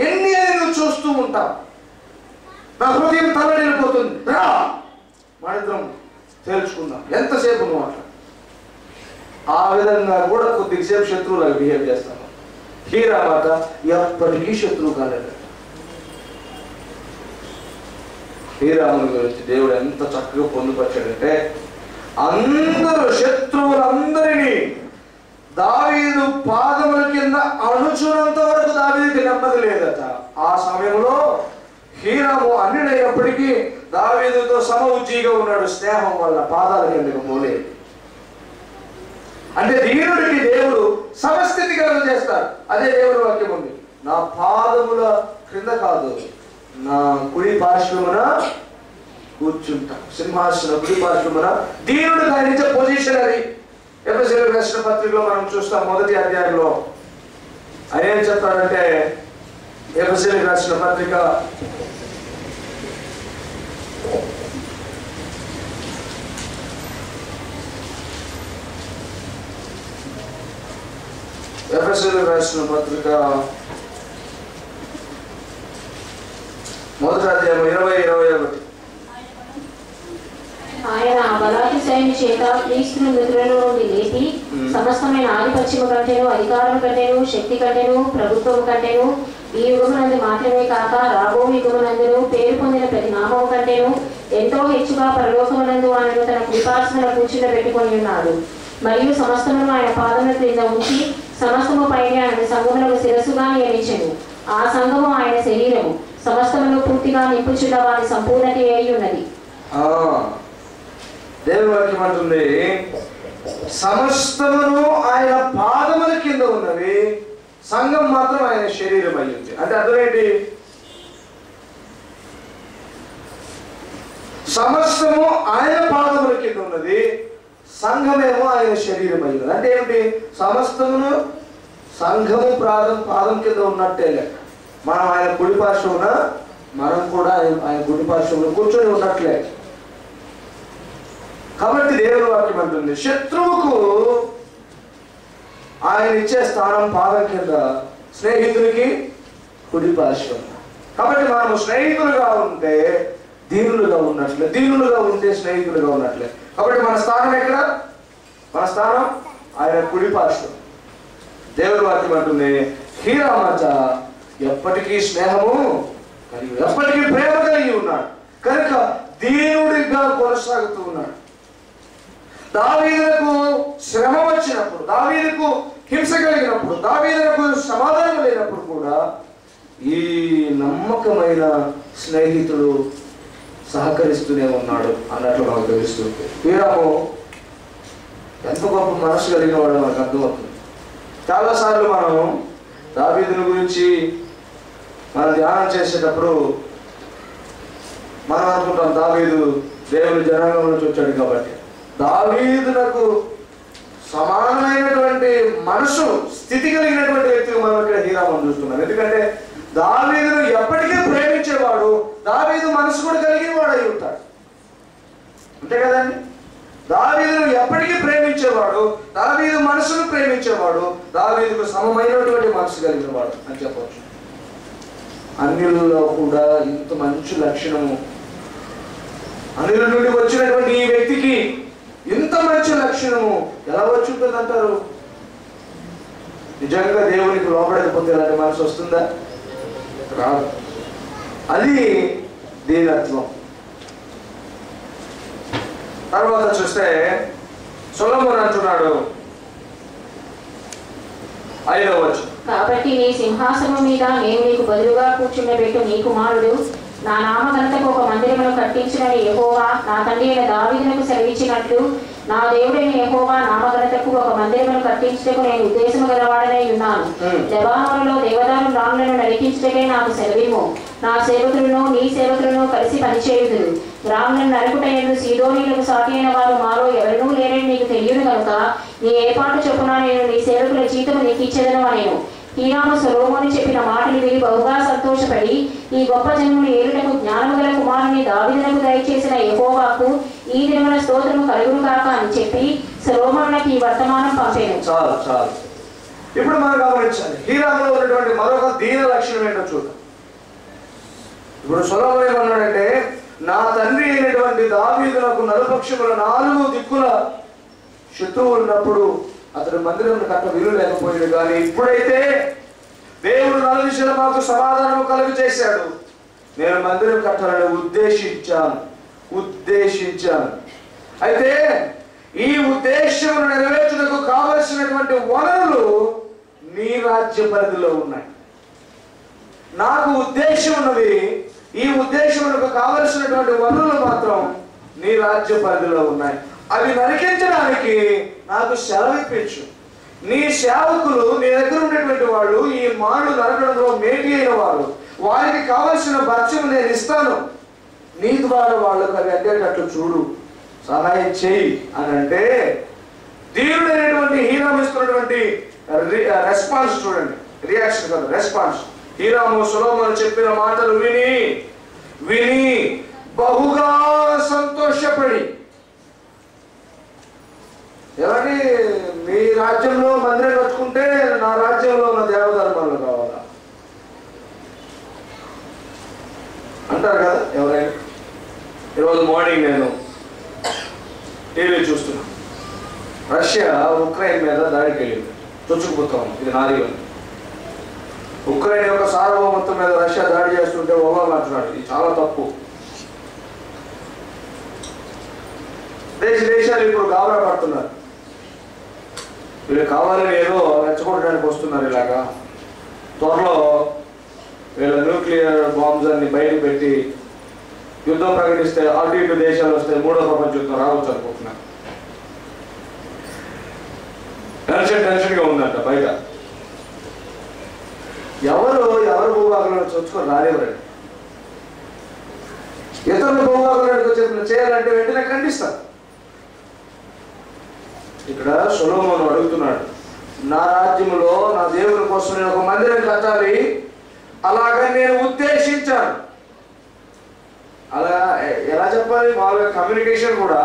ఎన్ని అని నువ్వు చూస్తూ ఉంటావు. నా హృదయం తల్లడిల్లిపోతుంది, రా మనిద్దరం తేల్చుకుందాం. ఎంతసేపు నువ్వు అట్లా ఆ విధంగా కూడా కొద్దిసేపు శత్రువులాగా బిహేవ్ చేస్తాను. హీరామాత ఎప్పటికీ శత్రువు కాలేదు. హీరాముని గురించి దేవుడు ఎంత చక్కగా పొందుపరిచాడంటే, అందరూ శత్రువులందరినీ దావీదు పాదముల కింద అణుచునంత వరకు దావీదుకి నెమ్మది లేదట. ఆ సమయంలో హీరాము అన్యుడైనప్పటికీ దావీదుతో సమఉజ్జీగా ఉన్నాడు. స్నేహం వల్ల పాదాల కిందకు పోలేదు. అంటే దీనుడికి దేవుడు సమస్థితి కలుగు చేస్తాడు. అదే దేవుడి వాక్యం ఉంది, నా పాదముల క్రింద కాదు నా కుడి పార్శ్వమున కూర్చుంటా, సింహాసన కుడి పార్శ్వమున. దీనుడు ధరించే పొజిషన్ అది. ఎఫెసీయులకు రాసిన పత్రికలో మనం చూస్తాం, 1వ అధ్యాయంలో ఆయన ఏం చెప్తాడంటే, ఎఫెసీయులకు రాసిన పత్రిక 1వ మొదటి అధ్యాయం 20-21. ఆయన బలాతిశయని చేత క్రీస్తును మృతులలో నుండి లేపి సమస్తమైన ఆధిపత్యము కంటేను, అధికారం కంటేను, శక్తి కంటేను, ప్రభుత్వం కంటేను, ఈ యుగమునందు మాత్రమే కాక రాబో యుగమునందును పేరు పొందిన ప్రతి నామము కంటేను ఎంతో హెచ్చుగా పరలోకమునందు ఆయనను తన కృపాసనలో కూర్చుండబెట్టుకొని ఉన్నాడు. మరియు సమస్తమును ఆయన పాదముల క్రింద ఉంచి సమస్తము పైన ఆయన సంఘములకు శిరస్సుగా నియమించెను. ఆ సంఘము ఆయన శరీరము. సమస్తమును పూర్తిగా నింపుచున్న వారి సంపూర్ణత అయి ఉన్నది. దేవుని వాక్యం అంటుంది, సమస్తమును ఆయన పాదముల కింద ఉన్నవి, సంఘం మాత్రం ఆయన శరీరం అయి ఉంది. అంటే అర్థం ఏంటి? సమస్తము ఆయన పాదముల కింద ఉన్నది, సంఘమేమో ఆయన శరీరం అయి ఉన్నది. అంటే ఏమిటి? సమస్తమును సంఘము పాదం కింద ఉన్నట్టే లెక్క. మనం ఆయన కుడి పార్శ్వమున, మనం కూడా ఆయన కుడి పార్శ్వమున కూర్చొని ఉన్నట్లే. కాబట్టి దేవుని వాక్యం అంటుంది, శత్రువుకు ఆయన ఇచ్చే స్థానం పాదం కింద, స్నేహితుడికి కుడి పార్శ్వం. కాబట్టి మనము స్నేహితులుగా ఉంటే దీనులుగా ఉన్నట్లే, దీనులుగా ఉంటే స్నేహితులుగా ఉన్నట్లే. కాబట్టి మన స్థానం ఎక్కడ? మన స్థానం ఆయన కుడి పార్శ్వం. దేవుని వాక్యం అంటుంది, హీరామచ ఎప్పటికీ స్నేహము కలిగి, ఎప్పటికీ ప్రేమ కలిగి ఉన్నాడు కనుక దీనుడిగా కొనసాగుతూ ఉన్నాడు. దావీదులకు శ్రమ వచ్చినప్పుడు, దావీదుకు హింస కలిగినప్పుడు, దావీదులకు సమాధానం లేనప్పుడు కూడా ఈ నమ్మకమైన స్నేహితుడు సహకరిస్తూనే ఉన్నాడు అన్నట్లు మనకు తెలుస్తుంది. హీరాము ఎంత గొప్ప మనసు కలిగిన వాడు మనకు అర్థమవుతుంది. చాలాసార్లు మనం దావీదుని గురించి మనం ధ్యానం చేసేటప్పుడు మనం అనుకుంటాం, దావీదు దేవుని జనాంగం నుంచి వచ్చాడు కాబట్టి. దావీదునకు సమానమైనటువంటి మనసు స్థితి కలిగినటువంటి వ్యక్తిగా మనం ఇక్కడ హీరామను చూస్తున్నాం. ఎందుకంటే దావీదును ఎప్పటికీ ప్రేమించేవాడు, దావీదు మనసు కూడా కలిగిన వాడు అయి ఉంటాడు. అంతే కదండి? దావీదును ఎప్పటికీ ప్రేమించేవాడు, దావీదు మనసును ప్రేమించేవాడు, దావీదుకు సమమైనటువంటి మనసు కలిగిన వాడు అని చెప్పవచ్చు. అన్యులలో కూడా ఇంత మంచి లక్షణము, అన్యుల నుండి వచ్చినటువంటి ఈ వ్యక్తికి ఇంత మంచి లక్షణము ఎలా వచ్చుంటుంది అంటారు? నిజంగా దేవునికి లోపడకపోతే ఇలాంటి మనసు వస్తుందా? రాదు. అది దీనత్వం. తర్వాత చూస్తే సొలొమోను అంటున్నాడు 5వ వచనం, కాబట్టి నీ సింహాసనం మీద నేను నీకు బదులుగా కూర్చుండబెట్టు నీ కుమారుడు నా నామఘనతకు ఒక మందిరమును కట్టించునని యెహోవా నా తండ్రి అయిన దావీదునకు సెలవిచ్చినట్లు నా దేవుడైన యెహోవా నామఘనతకు ఒక మందిరమును కట్టించుటకు నేను ఉద్దేశము గలవాడనై ఉన్నాను. లెబానోనులో దేవదారు రాములను నరికించుటకై నాకు సెలవిమ్ము. నా సేవకులను నీ సేవకులను కలిసి పనిచేయుదురు. రాములను నరుకుటయందు సీదోనీలకు సాటి అయిన వారు మాలో ఎవరినూ లేరని నీకు తెలియదు కనుక నీ ఏర్పాటు చొప్పున నేను నీ సేవకుల జీతము నీకు ఇచ్చేదను అనేను. హీరాము సొలొమోను చెప్పిన మాటలు విని బహుగా సంతోషపడి ఈ గొప్ప జనమును ఏలుటకు జ్ఞానము గల కుమారుని దావీదునకు దయచేసిన యెహోవాకు ఈ దినమున స్తోత్రము కలుగును కాక అని చెప్పి సొలొమోనునకు ఈ వర్తమానం పంపాను. చాలు చాలు. ఇప్పుడు మనం గమనించాలి, హీరాములో ఉన్నటువంటి మరొక దీన లక్షణం ఏంటో చూద్దాం. ఇప్పుడు సొలొమోను ఏమన్నాడంటే, నా తండ్రి అయినటువంటి దావీదునకు నలుపక్షముల 4 దిక్కుల శత్రువులు ఉన్నప్పుడు అతడు మందిరం కట్ట వీలు లేకపోయాడు. కానీ ఇప్పుడైతే దేవుడు 4 దిశలు మాకు సమాధానము కలుగు చేశాడు. నేను మందిరం కట్టాలని ఉద్దేశించాను. అయితే ఈ ఉద్దేశం నెరవేర్చుటకు కావలసినటువంటి వనరులు నీ రాజ్య పరిధిలో ఉన్నాయి. నాకు ఉద్దేశం ఉన్నది, ఈ ఉద్దేశములకు కావలసినటువంటి వనరులు మాత్రం నీ రాజ్య పరిధిలో ఉన్నాయి. అవి నరికించడానికి నాకు సెలవిప్పించు. నీ సేవకులు, నీ దగ్గర ఉన్నటువంటి వాళ్ళు ఈ మాడు నరకడంలో మేటి అయిన వారు, వారికి కావలసిన భక్ష్యం నేను ఇస్తాను. నీ ద్వారా వాళ్ళకు అవి అందేటట్లు చూడు, సహాయం చేయి అని అంటే, దీనుడైనటువంటి హీరాము ఇస్తున్నటువంటి రెస్పాన్స్ చూడండి. రియాక్షన్ కాదు, రెస్పాన్స్. హీరాము సొలొమోను చెప్పిన మాటలు విని బహుగా సంతోషపడి, ఏమండి మీ రాజ్యంలో మందిరం కట్టుకుంటే నా రాజ్యంలో ఉన్న దేవధర్మాలు కావాలా ఈరోజు మార్నింగ్ నేను టీవీ చూస్తున్నాను. రష్యా ఉక్రెయిన్ మీద దాడికి వెళ్ళింది. చొచ్చుకుపోతాం, ఇది నాది. ఉక్రెయిన్ యొక్క సార్వభౌమత్వం మీద రష్యా దాడి చేస్తుంటే ఒబామా అంటున్నాడు ఇది చాలా తప్పు. దేశాలు ఇప్పుడు గాబరా పడుతున్నారు. వీళ్ళు కావాలని ఏదో రెచ్చగొట్టడానికి వస్తున్నారు. ఇలాగా త్వరలో వీళ్ళ న్యూక్లియర్ బాంబ్స్ అన్ని బయటకు పెట్టి యుద్ధం ప్రకటిస్తే అటు ఇటు దేశాలు వస్తే మూడో ప్రపంచ యుద్ధం రావచ్చు అనుకుంటున్నారు. టెన్షన్గా ఉందంట బయట. ఎవరు భూభాగంలో చొచ్చుకొని రాలేవరండి. ఇతరుల భూభాగంలోకి వచ్చి చేయాలంటే వెంటనే ఖండిస్తారు. ఇక్కడ సొలొమోను అడుగుతున్నాడు, నా రాజ్యములో నా దేవుని కోసం నేను ఒక మందిరం కట్టాలి, అలాగే నేను ఉద్దేశించాను. అలా ఎలా చెప్పాలి? మామూలుగా కమ్యూనికేషన్ కూడా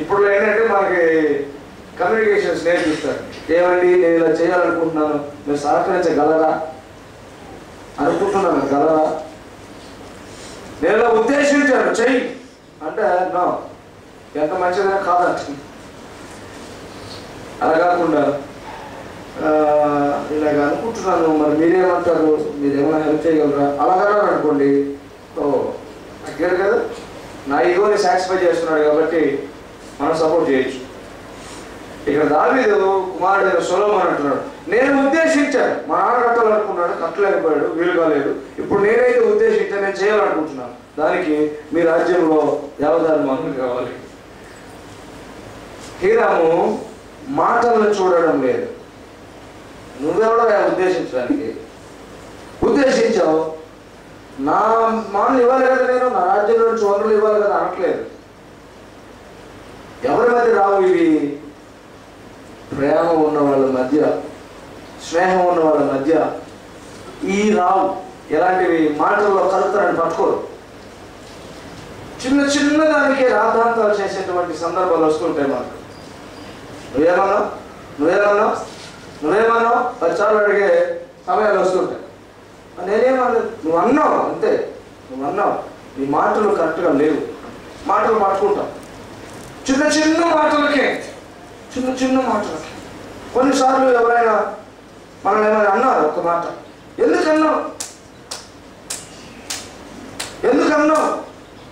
ఇప్పుడు ఏంటంటే మనకి కమ్యూనికేషన్స్ నేర్పిస్తారు. ఏమండి నేను ఇలా చేయాలనుకుంటున్నాను, మీరు సహకరించగలరా అనుకుంటున్నాను, గలరా? నేను ఇలా ఉద్దేశించాను చెయ్యి అంటే నో, ఎంత మంచిదైనా కాదంట. అలా కాకుండా ఇలాగ అనుకుంటున్నాను, మరి మీరేమంటారు, మీరేమైనా హెల్ప్ చేయగలరా అలాగరా అనుకోండి. ఓ అక్కడ కదా నా ఈగోని సాటిస్ఫై చేస్తున్నాడు కాబట్టి మనం సపోర్ట్ చేయొచ్చు. ఇక్కడ దావీదు కుమారుడైన సొలొమోను అంటున్నాడు, నేను ఉద్దేశించాను. మా నాన్న కట్టాలనుకున్నాడు, కట్టలేకపోయాడు, వీలు కాలేదు. ఇప్పుడు నేనైతే ఉద్దేశించాను, నేను చేయాలనుకుంటున్నాను. దానికి మీ రాజ్యంలో దేవదారు మనులు కావాలి. హీరాము మాటలను చూడడం లేదు. నువ్వెవడో ఉద్దేశించడానికి ఉద్దేశించావు. నా మాటలు ఇవ్వాలి కదా, నేను నా రాజ్యంలో నుంచి వనరులు ఇవ్వాలి కదా అనట్లేదు. ఎవరి మధ్య రావు ఇవి? ప్రేమ ఉన్న వాళ్ళ మధ్య, స్నేహం ఉన్న వాళ్ళ మధ్య ఈ రావు. ఎలాంటివి మాటల్లో కలుపుతారని పట్టుకోరు. చిన్న చిన్న దానికే రాద్ధాంతాలు చేసేటువంటి సందర్భాలు వస్తుంటాయి మనకు. నువ్వేమన్నావు 10 సార్లు అడిగే సమయాలు వస్తుంటాయి. నేనేమన్నా, నువ్వు అన్నావు అంతే, నువ్వు అన్నావు, నీ మాటలు కరెక్ట్గా లేవు. మాటలు పట్టుకుంటాం చిన్న చిన్న మాటలకి. కొన్నిసార్లు ఎవరైనా మనల్ని ఏమైనా అన్నారు ఒక మాట, ఎందుకన్నావు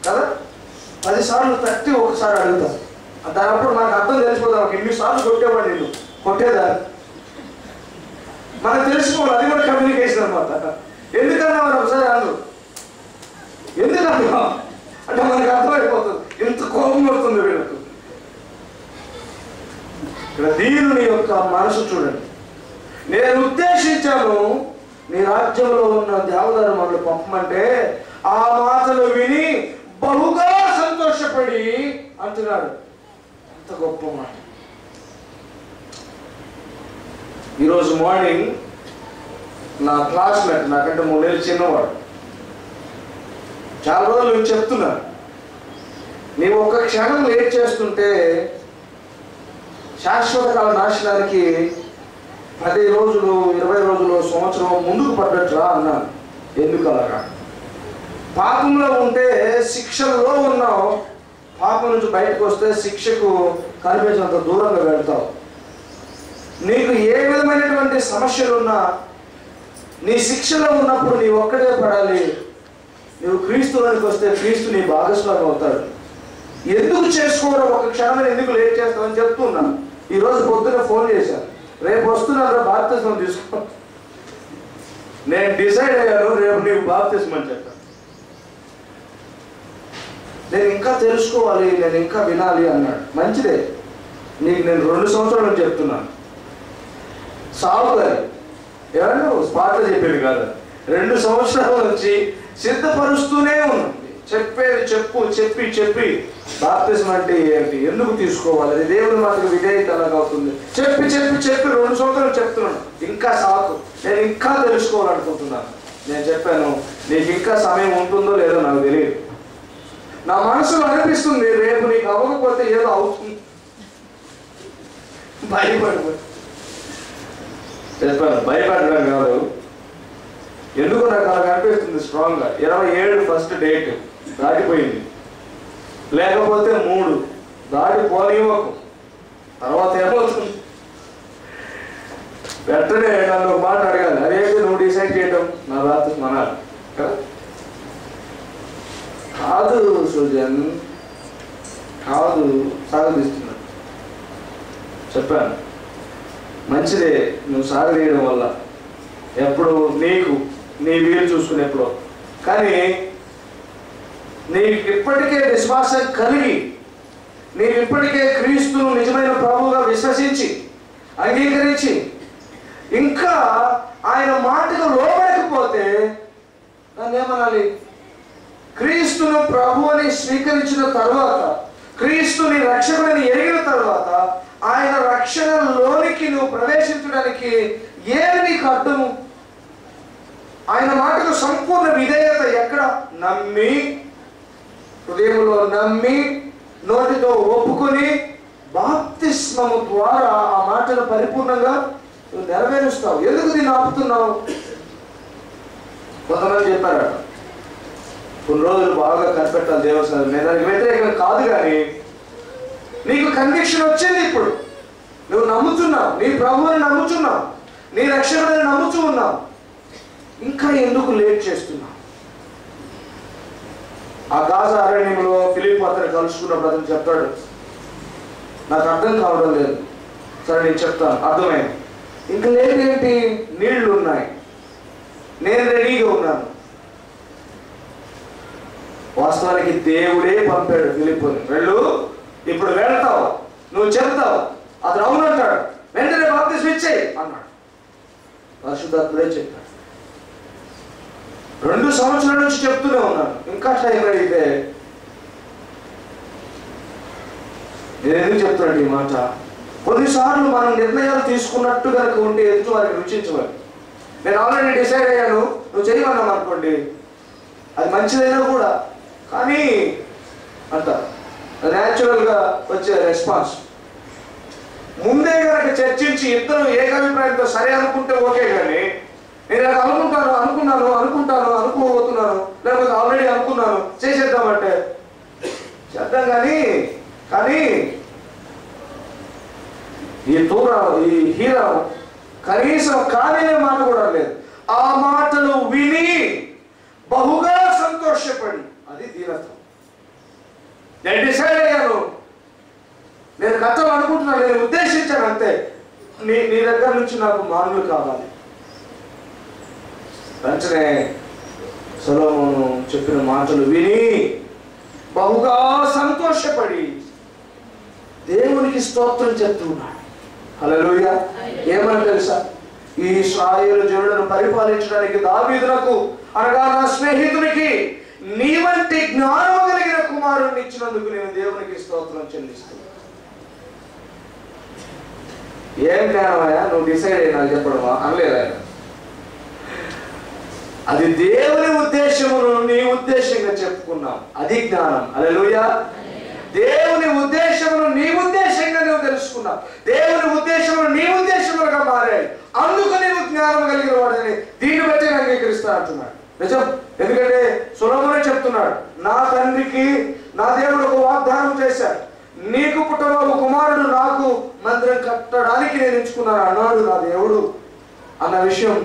కదా 10 సార్లు తట్టి ఒకసారి అడుగుతాం. దానప్పుడు మనకు అర్థం తెలిసిపోతాం. ఎన్నిసార్లు కొట్టేవాడు నేను కొట్టేదాన్ని మనకు తెలుసుకోవాలి. అది కూడా కమ్యూనికేషన్ అనమాట. ఎందుకన్నా మనం ఒకసారి అందరూ ఎందుకన్నా అంటే మనకు అర్థమైపోతుంది, ఎంత కోపం వస్తుంది వీళ్ళకు. ఇక్కడ దీనుని యొక్క మనసు చూడండి. నేను ఉద్దేశించాను నీ రాజ్యంలో ఉన్న దేవదారు మనల్ని పంపమంటే ఆ మాటలు విని బహుగా సంతోషపడి అంటున్నాడు. ఎంత గొప్ప మాట. ఈరోజు మార్నింగ్ నా క్లాస్మేట్, నాకంటే 3 ఏళ్ళు చిన్నవాడు, చాలా రోజులు నేను చెప్తున్నాను, నీవు ఒక క్షణం లేట్ చేస్తుంటే శాశ్వత కాల నాశనానికి 10 రోజులు 20 రోజులు సంవత్సరం ముందుకు పడ్డట్రా అన్నాను. ఎందుకు అలాగా? పాపంలో ఉంటే శిక్షలో ఉన్నావు, పాపం నుంచి బయటకు వస్తే శిక్షకు కనిపించినంత దూరంగా వెళ్తావు. నీకు ఏ విధమైనటువంటి సమస్యలు ఉన్నా నీ శిక్షలో ఉన్నప్పుడు నీ ఒక్కడే పడాలి. నువ్వు క్రీస్తులోనికి వస్తే క్రీస్తు నీ భాగస్వామి అవుతాడు. ఎందుకు చేసుకోవడం, ఒక క్షణం ఎందుకు లేట్ చేస్తామని చెప్తున్నాను. ఈరోజు పొద్దున ఫోన్ చేశాను, రేపు వస్తున్నారా బాప్తిస్మం తీసుకో. నేను డిసైడ్ అయ్యాను, రేపు నీకు బాప్తిస్మం అని చెప్పాను. నేను ఇంకా తెలుసుకోవాలి, నేను ఇంకా వినాలి అన్నాడు. మంచిదే, నీకు నేను 2 సంవత్సరాల నుంచి చెప్తున్నాను. సాగు గారు ఏమన్నా స్పాట్లో చెప్పేది కాదు, 2 సంవత్సరాల నుంచి సిద్ధపరుస్తూనే ఉన్నాం. చెప్పి బాప్తిస్మం అంటే ఏంటి, ఎందుకు తీసుకోవాలి, అది దేవుని మాటకు విధేయత ఎలాగ అవుతుంది చెప్పి 2 సంవత్సరాలు చెప్తున్నాను. ఇంకా సాకు, నేను ఇంకా తెలుసుకోవాలనుకుంటున్నాను. నేను చెప్పాను, నీకు ఇంకా సమయం ఉంటుందో లేదో నాకు తెలియదు. నా మనసులో అనిపిస్తుంది రేపు నీకు అవ్వకపోతే ఏదో అవుతుంది. చెప్పాను, భయపడడం కాదు, ఎందుకు నాకు అలా అనిపిస్తుంది స్ట్రాంగ్గా. 27 ఫస్ట్ డేట్ దాటిపోయింది, లేకపోతే 3 దాటిపోనివ్వకు. తర్వాత ఏమవుతుంది? వెంటనే నన్ను ఒక మాట అడగాలి, అదేంటి నువ్వు డిసైడ్ చేయటం నా రాత్రి మనాలి కదా? కాదు సృజన్, కాదు, సాగదీస్తున్నాను. చెప్పాను మంచిదే నువ్వు సాగదీయడం వల్ల, ఎప్పుడు నీకు నీ వీలు చూసుకునేప్పుడు. కానీ నీకు ఇప్పటికే విశ్వాసం కలిగి, నీవు ఇప్పటికే క్రీస్తును నిజమైన ప్రభువుగా విశ్వసించి అంగీకరించి ఇంకా ఆయన మాటకు లోబడకపోతే దాన్ని ఏమనాలి? క్రీస్తును ప్రభు అని స్వీకరించిన తర్వాత, క్రీస్తుని రక్షకుని ఎరిగిన తర్వాత ఆయన రక్షణలోనికి నువ్వు ప్రవేశించడానికి ఏమి నీకు అడ్డము? ఆయన మాటకు సంపూర్ణ విధేయత ఎక్కడ? నమ్మి, హృదయంలో నమ్మి, నోటితో ఒప్పుకొని బాప్తిస్మము ద్వారా ఆ మాటను పరిపూర్ణంగా నువ్వు నెరవేరుస్తావు. ఎందుకు దీన్ని ఆపుతున్నావు? కొంతమంది చెప్పారట, కొన్ని రోజులు బాగా కనిపెట్టాలి దేవస్థానం. నేను దానికి వ్యతిరేకం కాదు, కానీ నీకు కన్విక్షన్ వచ్చింది. ఇప్పుడు నువ్వు నమ్ముతున్నావు, నీ ప్రభువుని నమ్ముతున్నావు, నీ రక్షకుడిని నమ్ముతూ ఉన్నావు, ఇంకా ఎందుకు లేట్ చేస్తున్నావు? ఆ గాజా అరణ్యంలో ఫిలిప్ అతను కలుసుకున్నప్పుడు అతను చెప్తాడు, నాకు అర్థం కావడం లేదు. సరే నేను చెప్తాను, అర్థమైంది. ఇంకా లేట్ ఏంటి? నీళ్లు ఉన్నాయి, నేను రెడీగా ఉన్నాను. వాస్తవానికి దేవుడే పంపాడు ఫిలిప్పుని, వెళ్ళు, ఇప్పుడు వెళ్తావు, నువ్వు చెప్తావు. అతను అవునంటాడు, వెంటనే బాప్తిస్మం ఇచ్చేయి అన్నాడు. పరిశుద్ధాత్ముడే చెప్పాడు. 2 సంవత్సరాల నుంచి చెప్తూనే ఉన్నాను, ఇంకా టైం అడిగితే. నేను ఎందుకు చెప్తున్నాను ఈ మాట? కొన్నిసార్లు మనం నిర్ణయాలు తీసుకున్నట్టు కనుక ఉంటే ఎదుటి వారికి రుచించవాలి. నేను ఆల్రెడీ డిసైడ్ అయ్యాను, నువ్వు చేయమన్నావు అనుకోండి, అది మంచిదైనా కూడా, కానీ అంట న్యాచురల్గా వచ్చే రెస్పాన్స్. ముందే కనుక చర్చించి ఇద్దరు ఏకాభిప్రాయంతో సరే అనుకుంటే ఓకే, కానీ నేను అది అనుకోబోతున్నాను, లేకపోతే ఆల్రెడీ అనుకున్నాను, చేసేద్దామంటే చేద్దాం. కానీ ఈ హీరో కనీసం కాదనే మాట కూడా లేదు. ఆ మాటలు విని బహుగా సంతోషపడి, అది దీనత్వం. నేను డిసైడ్ అయ్యాను, నేను కట్టాలనుకుంటున్నాను, నేను ఉద్దేశించాను, అంతే. నీ దగ్గర నుంచి నాకు మానులు కావాలి. వెంటనే సొలొమోను చెప్పిన మాటలు విని బహుగా సంతోషపడి దేవునికి స్తోత్రం చెప్తున్నాడు. హల్లెలూయా. ఏమని తెలుసా? ఈ ఇశ్రాయేలు జనులను పరిపాలించడానికి దావీదునకు, అనగా నా స్నేహితునికి, నీ వంటి జ్ఞానం కలిగిన కుమారుణ్ణి ఇచ్చినందుకు నేను దేవునికి స్తోత్రం చెల్లిస్తున్నాను. ఏం జ్ఞానమయ్యా నువ్వు డిసైడ్ అయ్యి నాకు చెప్పడమా అనలేదు ఆయన. అది దేవుని ఉద్దేశమును నీ ఉద్దేశంగా చెప్పుకున్నాం, అది జ్ఞానం. హల్లెలూయా. దేవుని ఉద్దేశమును నీ ఉద్దేశంగా నువ్వు తెలుసుకున్నావు, దేవుని ఉద్దేశమును నీ ఉద్దేశములుగా మారాయి, అందుకు నీవు జ్ఞానం కలిగిన వాడని దీన్ని బట్టి అంగీకరిస్తా అంటున్నాడు. నిజం. ఎందుకంటే సొలొమోనే చెప్తున్నాడు, నా తండ్రికి నా దేవుడు ఒక వాగ్దానం చేశాడు, నీకు పుట్టబోవు కుమారుడు నాకు మందిరం కట్టడానికి నేను ఎంచుకున్నాను అన్నాడు నా దేవుడు అన్న విషయం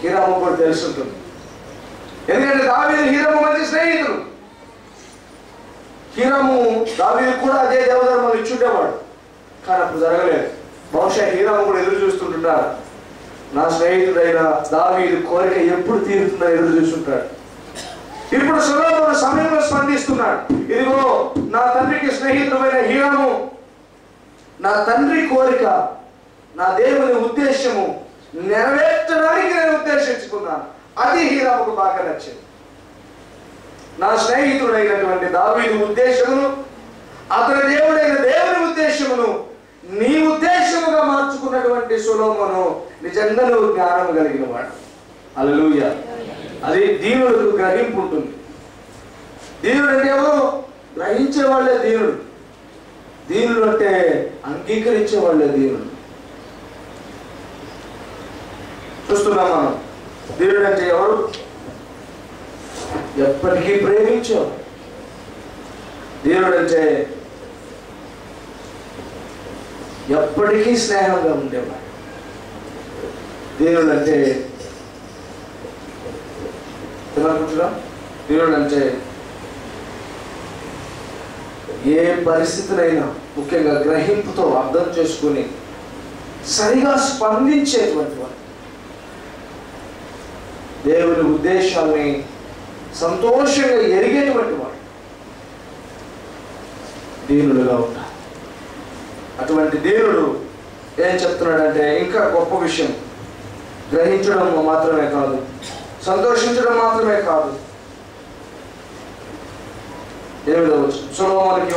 హీరాము కూడా తెలుసుంటుంది. ఎందుకంటే దావీదు హీరాము మంచి స్నేహితులు. హీరాము దావీదు కూడా అదే దేవధర్మాలు ఇచ్చుండేవాడు, కానీ అప్పుడు జరగలేదు. బహుశా హీరాము కూడా ఎదురు చూస్తుంటున్నాడు, నా స్నేహితుడైన దావీదు కోరిక ఎప్పుడు తీరుతుందని ఎదురు చూస్తుంటాడు. ఇప్పుడు సొలొమోను సమయంలో స్పందిస్తున్నాడు, ఇదిగో నా తండ్రికి స్నేహితుడైన హీరాము, నా తండ్రి కోరిక, నా దేవుని ఉద్దేశము నెరవేర్చడానికి నేను ఉద్దేశించుకున్నాను. అది హీరాముకు బాగా నచ్చింది. నా స్నేహితుడైనటువంటి దావీదు ఉద్దేశమును, అతని దేవుడైన దేవుని ఉద్దేశమును నీ ఉద్దేశముగా మార్చుకున్నటువంటి సొలొమోను నిజంగా నువ్వు జ్ఞానం కలిగిన వాడు. హల్లెలూయా. అది దీనులకు గ్రహింపు ఉంటుంది. దీనుడు అంటే ఎవరు? గ్రహించే వాళ్ళే దీనుడు. దీనుడు అంటే అంగీకరించే వాళ్ళే దీనుడు. చూస్తున్నాం మనం, దీనుడు అంటే ఎవరు? ఎప్పటికీ ప్రేమించేవాడు, దీనుడు అంటే ఎప్పటికీ స్నేహంగా ఉండేవాడు. దీనుడు అంటే దేవుడు అంటే ఏ పరిస్థితినైనా ముఖ్యంగా గ్రహింపుతో అర్థం చేసుకుని సరిగా స్పందించేటువంటి వాడు, దేవుని ఉద్దేశాన్ని సంతోషంగా ఎరిగేటువంటి వాడు దీనుడుగా ఉంటాడు. అటువంటి దేవుడు ఏం చెప్తున్నాడంటే ఇంకా గొప్ప విషయం, గ్రహించడం మాత్రమే కాదు, సంతోషించడం మాత్రమే కాదు. సొలొమోనుకి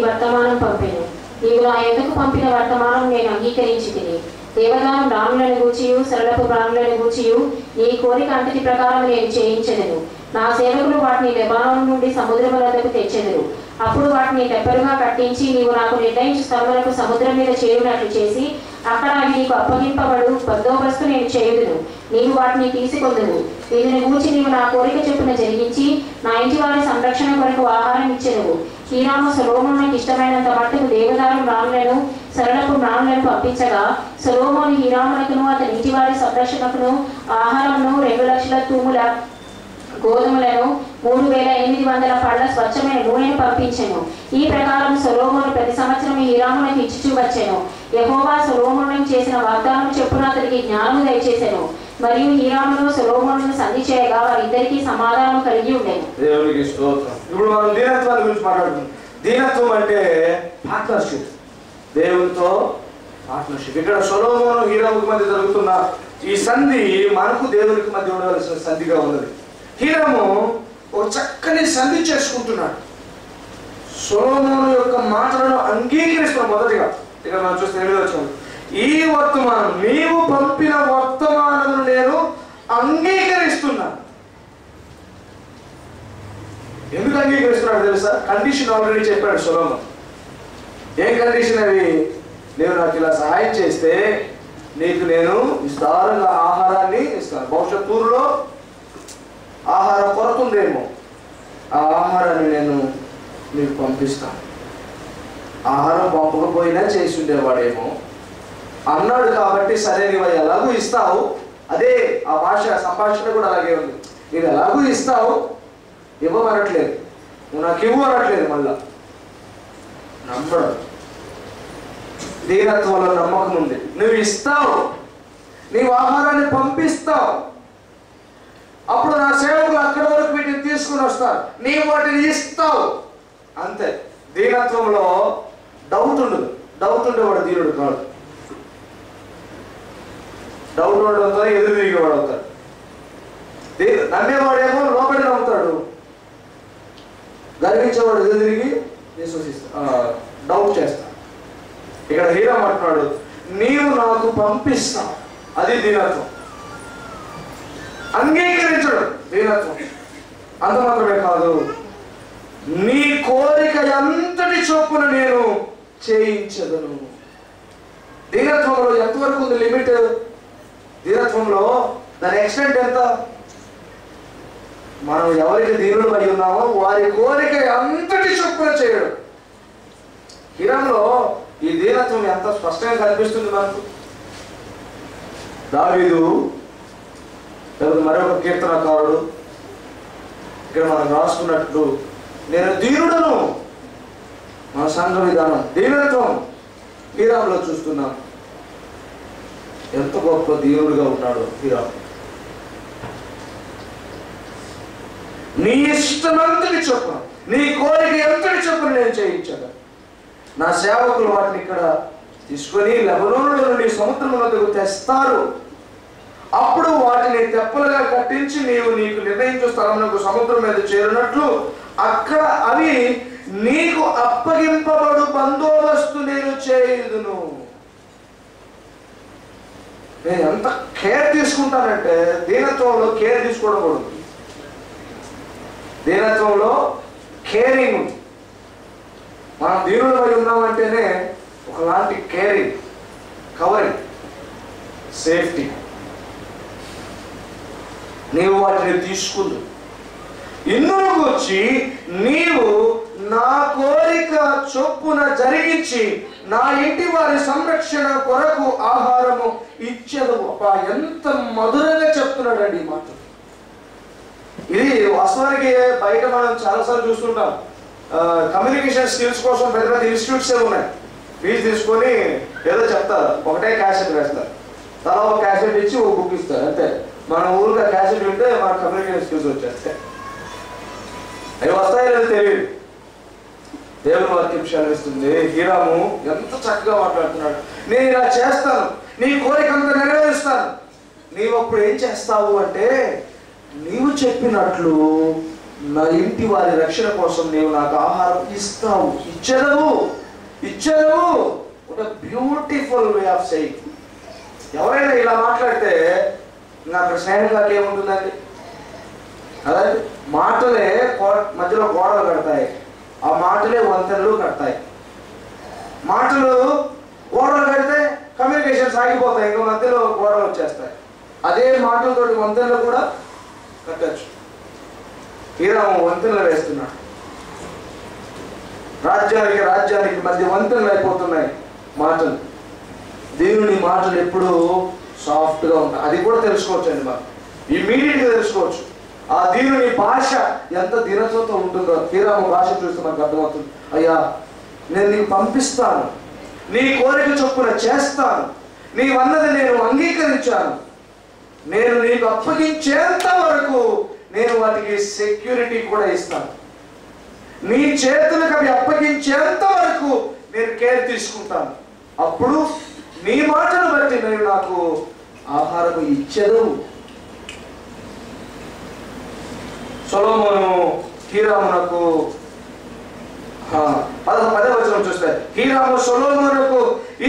వర్తమానం పంపెను. నీవు నా యొద్దకు పంపిన వర్తమానం నేను అంగీకరించి తిని దేవదానం రాములను గూర్చియు సరళపు ప్రాణులను గూర్చియు నీ కోరిక అంతటి ప్రకారం నేను చేయించెదను. నా సేవకులు వాటిని లెబానోను నుండి సముద్రం వద్దకు తెచ్చెదరు. అప్పుడు వాటిని తెప్పలుగా కట్టించి నీవు నాకు నిర్ణయించు స్థలములకు సముద్రం మీద చేరినట్లు చేసి అక్కడ అవి నీకు అప్పగింపబడు బందోబస్తు నేను చేయుదును. నీవు వాటిని తీసుకొందువు. వీటిని గూర్చి నీవు నా కోరిక చొప్పున జరిగించి నా ఇంటి వారి సంరక్షణ కొరకు ఆహారం ఇచ్చెదవు. హీరాము సొలొమోనుకు ఇష్టమైనంత మట్టుకు దేవదారు రాములను సరళపు రాములను పంపించగా సొలొమోను హీరామునకును అతని ఇంటి వారి సంరక్షణకును ఆహారమును 2,00,000 తూముల గోధుమలను 3,800 పళ్ళ స్వచ్ఛమైన నూనెను పంపించెను. ఈ ప్రకారం సొలొమోను ప్రతి సంవత్సరం హీరామునకు ఇచ్చుచూ వచ్చెను. యెహోవా సొలొమోనుకు చేసిన వాగ్దానం చొప్పున అతనికి జ్ఞానము దయచేసెను. మరియు హీరామును సొలొమోనును సంధి చేయగా వారిద్దరికీ సమాధానం కలిగి ఉండేను. దేవునికి స్తోత్రం. ఇప్పుడు మనం దీనత్వాన్ని గురించి మాట్లాడుతున్నాం. దీనత్వం అంటే పార్ట్నర్షిప్, దేవునితో పార్ట్నర్షిప్. ఇక్కడ సొలొమోను హీరాముకు మధ్య జరుగుతున్న ఈ సంధి మనకు దేవునికి మధ్య ఉండవలసిన సంధిగా ఉన్నది. హీరాము ఒక చక్కని సంధి చేసుకుంటున్నాడు. సొలొమోను యొక్క మాటలను అంగీకరిస్తున్నాడు. మొదటిగా ఇక్కడ మనం చూస్తే వచ్చాము, ఈ వర్తమానం నీవు పంపిన వర్తమానమును నేను అంగీకరిస్తున్నాను. ఎందుకు అంగీకరిస్తున్నాడు తెలుసా? కండిషన్ ఆల్రెడీ చెప్పాడు సొలొమోను. ఏం కండిషన్ అవి? నేను నాకు ఇలా సహాయం చేస్తే నీకు నేను విస్తారంగా ఆహారాన్ని ఇస్తాను. భవిష్యత్తులో ఆహార కొరత ఉందేమో, ఆ ఆహారాన్ని నేను నీకు పంపిస్తాను. ఆహారం పంపకపోయినా చేసి ఉండేవాడేమో అన్నాడు. కాబట్టి సరే నీవు ఎలాగూ ఇస్తావు, అదే ఆ భాష సంభాషణ కూడా అలాగే ఉంది. నీవు ఎలాగూ ఇస్తావు, ఇవ్వమనట్లేదు, నువ్వు నాకు ఇవ్వు అనట్లేదు. మళ్ళా నమ్మడం, దీనత్వంలో నమ్మకం ఉంది. నువ్వు ఇస్తావు, నీవు ఆహారాన్ని పంపిస్తావు, అప్పుడు నా సేవకులు అక్కడి వరకు వీటిని తీసుకుని వస్తారు, నీవు వాటిని ఇస్తావు, అంతే. దీనత్వంలో డౌట్ ఉండదు. డౌట్ ఉండేవాడు దీనుడు కాదు. డౌట్ ఉండడంతో ఎదురు తిరిగేవాడు అవుతాడు. నమ్మేవాడేమో లోపలి నమ్ముతాడు, గర్వించేవాడు ఎదురు తిరిగి డౌట్ చేస్తాడు. ఇక్కడ హీరాము అంటున్నాడు, నీవు నాకు పంపిస్తావు. అది దీనత్వం. అంగీకరించడం దీనత్వం. అంత మాత్రమే కాదు, నీ కోరిక ఎంతటి చొప్పున నేను చేయించదను. దీనత్వంలో ఎంతవరకు ఉంది లిమిట్? దీనత్వంలో దాని ఎక్స్టెంట్ ఎంత? మనం ఎవరికి దీనులు పడి ఉన్నామో వారి కోరిక ఎంతటి చొప్పున చేయడం. హీరాములో ఈ దీనత్వం ఎంత స్పష్టంగా కనిపిస్తుంది మనకు. దావీదు మరొక కీర్తనకారుడు ఇక్కడ మనం రాసుకున్నట్లు, నేను దీనుడను. మన సంఘ విధానం దీనత్వం హీరాములో చూస్తున్నాం. ఎంత గొప్ప దీనుడుగా ఉన్నాడు హీరాము. నీ ఇష్టమంతటి చొప్పున, నీ కోరిక ఎంతటి చొప్పున నేను చేయించాను. నా సేవకులు వాటిని ఇక్కడ తీసుకొని లెబనోను నుండి సముద్రం వద్దకు తెస్తారు. అప్పుడు వాటిని తెప్పలుగా కట్టించి నీవు నీకు నిర్ణయించే స్థలమునకు సముద్రం మీద చేరినట్లు అక్కడ అవి నీకు అప్పగింపబడు బందోబస్తు నేను చేయుదును. నేను ఎంత కేర్ తీసుకుంటానంటే దీనత్వంలో కేర్ తీసుకోవడం. దీనత్వంలో కేరింగ్ ఉంది. మనం దీనులపై ఉన్నామంటేనే ఒకలాంటి కేరింగ్, కవరింగ్, సేఫ్టీ. నీవు వాటిని తీసుకుందు. ఇందును గురించి నీవు నా కోరిక చొప్పున జరిగించి నా ఇంటి వారి సంరక్షణ కొరకు ఆహారము ఇచ్చేది. ఎంత మధురంగా చెప్తున్నాడండి ఈ మాట. ఇది వాస్తవానికి బయట మనం చాలాసార్లు చూస్తుంటాం. కమ్యూనికేషన్ స్కిల్స్ కోసం పెద్ద పెద్ద ఇన్స్టిట్యూట్స్ ఉన్నాయి. ఫీజు తీసుకొని ఏదో చెప్తారు, ఒకటే క్యాసెట్ వేస్తారు, తలా ఒక క్యాసెట్ ఇచ్చి ఒక బుక్ ఇస్తారు, అంతే. మన ఊరిగా క్యాసెట్ వింటే మన కమ్యూనికేషన్ స్కిల్స్ వచ్చేస్తాయి. అవి వస్తాయో లేదో తెలియదు. దేవుని వాక్యం సెలవిస్తుంది, హీరాము ఎంత చక్కగా మాట్లాడుతున్నాడు. నేను ఇలా చేస్తాను, నీ కోరిక అంతా నెరవేరుస్తాను. నీవు అప్పుడు ఏం చేస్తావు అంటే, నీవు చెప్పినట్లు నా ఇంటి వారి రక్షణ కోసం నీవు నాకు ఆహారం ఇస్తావు, ఇచ్చేదవు. ఒక బ్యూటిఫుల్ వే ఆఫ్ సెయింగ్. ఎవరైనా ఇలా మాట్లాడితే నాకు స్నేహంగా ఏముంటుందండి? అదే మాటలే మధ్యలో గోడలు కడతాయి, ఆ మాటలే వంతెనలు కడతాయి. మాటలు గోడలు కడితే కమ్యూనికేషన్స్ ఆగిపోతాయి, ఇంకా మధ్యలో గోడలు వచ్చేస్తాయి. అదే మాటలతో వంతెనలు కూడా కట్టచ్చు. హీరాము వంతెనలు వేస్తున్నాడు. రాజ్యానికి మధ్య వంతెనలు అయిపోతున్నాయి మాటలు. దేవుని మాటలు ఎప్పుడు సాఫ్ట్గా ఉంటాయి. అది కూడా తెలుసుకోవచ్చు అండి, మనం ఇమ్మీడియట్గా తెలుసుకోవచ్చు. ఆ దేవుని భాష ఎంత దీనత్వంతో ఉంటుందో హీరాము భాష చూస్తే మనకు అర్థమవుతుంది. అయ్యా, నేను నీకు పంపిస్తాను, నీ కోరిక చొప్పున చేస్తాను, నీవన్నది నేను అంగీకరించాను, నేను నీకు అప్పగించేంత వరకు నేను వాటికి సెక్యూరిటీ కూడా ఇస్తాను, నీ చేతులకు అవి అప్పగించేంత వరకు నేను కేర్ తీసుకుంటాను, అప్పుడు నీ మాటను బట్టి నేను నాకు ఆహారం ఇచ్చేదు. సొలొమోను హీరామునకు 10వ వచనం చూస్తే, హీరాము సొలొమోనుకు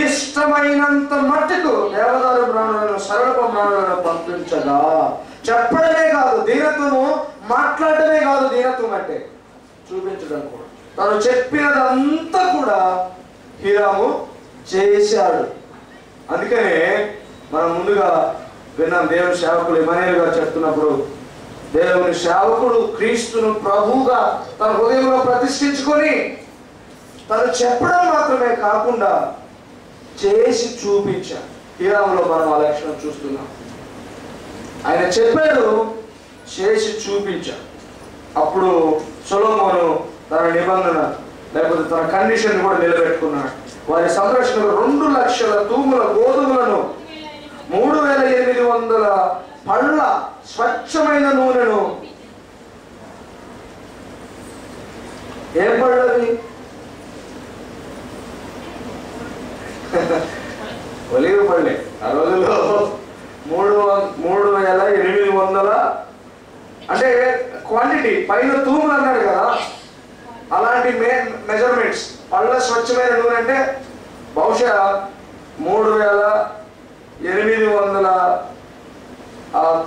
ఇష్టమైనంత మట్టుకు దేవదారు ప్రాణులను సరళపు ప్రాణులను పంపించగా, చెప్పడమే కాదు దీనత్వము, మాట్లాడటమే కాదు దీనత్వం అంటే, చూపించడం కూడా. తను చెప్పినదంతా కూడా హీరాము చేశాడు. అందుకనే మనం ముందుగా విన్నాం, దేవుని సేవకులు ఇమానుయేలు గారు చెప్తున్నప్పుడు, దేవుని సేవకుడు క్రీస్తును ప్రభువుగా తన హృదయంలో ప్రతిష్ఠించుకొని తను చెప్పడం మాత్రమే కాకుండా చేసి చూపించాడు. హీరాములో మనం ఆ లక్షణం చూస్తున్నాం. ఆయన చెప్పాడు, చేసి చూపించాడు. అప్పుడు సొలొమోను తన నిబంధన లేకపోతే తన కండిషన్ కూడా నిలబెట్టుకున్నాడు. వారి సంరక్షణకు 2 లక్షల తూముల గోధుమలను, 3800 పళ్ళ స్వచ్ఛమైన నూనెను. ఏం పళ్ళవి? ఒలివ పళ్ళే. ఆ రోజుల్లో 3800 అంటే క్వాంటిటీ, పైన తూములు అన్నాడు కదా, అలాంటి మెజర్మెంట్స్. పళ్ళ స్వచ్ఛమైన నూనె అంటే బహుశా 3800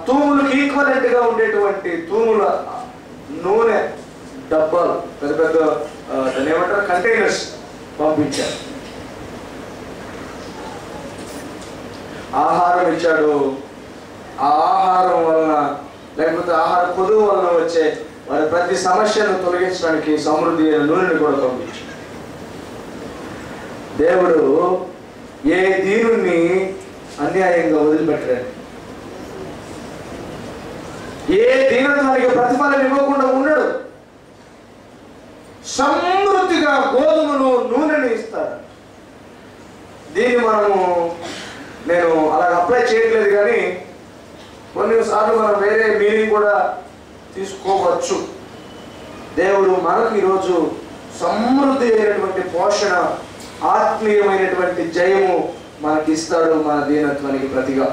తూములకు ఈక్వలెంట్ గా ఉండేటువంటి తూముల నూనె డబ్బాలు, పెద్ద పెద్ద దాన్ని ఏమంటారు, కంటైనర్స్ పంపించారు. ఆహారం ఇచ్చాడు. ఆ ఆహారం వలన లేకపోతే ఆహార పొదువు వలన వచ్చే వారి ప్రతి సమస్యను తొలగించడానికి సమృద్ధి అయిన నూనెను కూడా పంపించాడు. దేవుడు ఏ దీనుని అన్యాయంగా వదిలిపెట్టాడు. ఏ దీనత్వానికి ప్రతిఫలం ఇవ్వకుండా ఉండడు. సమృద్ధిగా గోధుమను నూనెను ఇస్తాడు. దీన్ని నేను అలాగ అప్లై చేయట్లేదు, కానీ కొన్నిసార్లు మనం వేరే మీనింగ్ కూడా తీసుకోవచ్చు. దేవుడు మనకు ఈరోజు సమృద్ధి అయినటువంటి పోషణ, ఆత్మీయమైనటువంటి జయము మనకి ఇస్తాడు, మన దీనత్వానికి ప్రతిగా.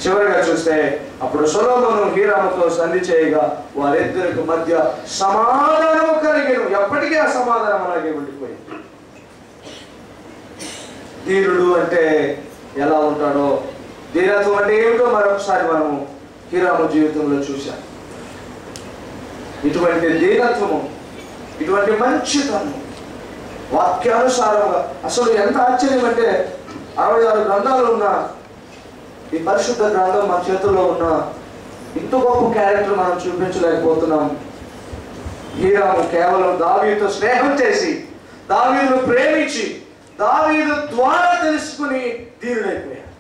చివరిగా చూస్తే, అప్పుడు సొలొమోను హీరాముతో సంధి చేయగా వారిద్దరికి మధ్య సమాధానం కలిగెను. ఎప్పటికీ ఆ సమాధానం అలాగే ఉండిపోయింది. దీనుడు అంటే ఎలా ఉంటాడో, దీనత్వం అంటే ఏమిటో మరొకసారి మనము హీరాము జీవితంలో చూశాం. ఇటువంటి దీనత్వము, ఇటువంటి మంచితనము వాక్యానుసారంగా, అసలు ఎంత ఆశ్చర్యం అంటే 66 గ్రంథాలు ఉన్న ఈ పరిశుద్ధ గ్రంథం మన చేతుల్లో ఉన్న ఇంత గొప్ప క్యారెక్టర్ మనం చూపించలేకపోతున్నాం. హీరాము కేవలం దావీదుతో స్నేహం చేసి, దావీదును ప్రేమించి, దావీదు ద్వారా తెలుసుకుని ధీరుడైపోయాడు.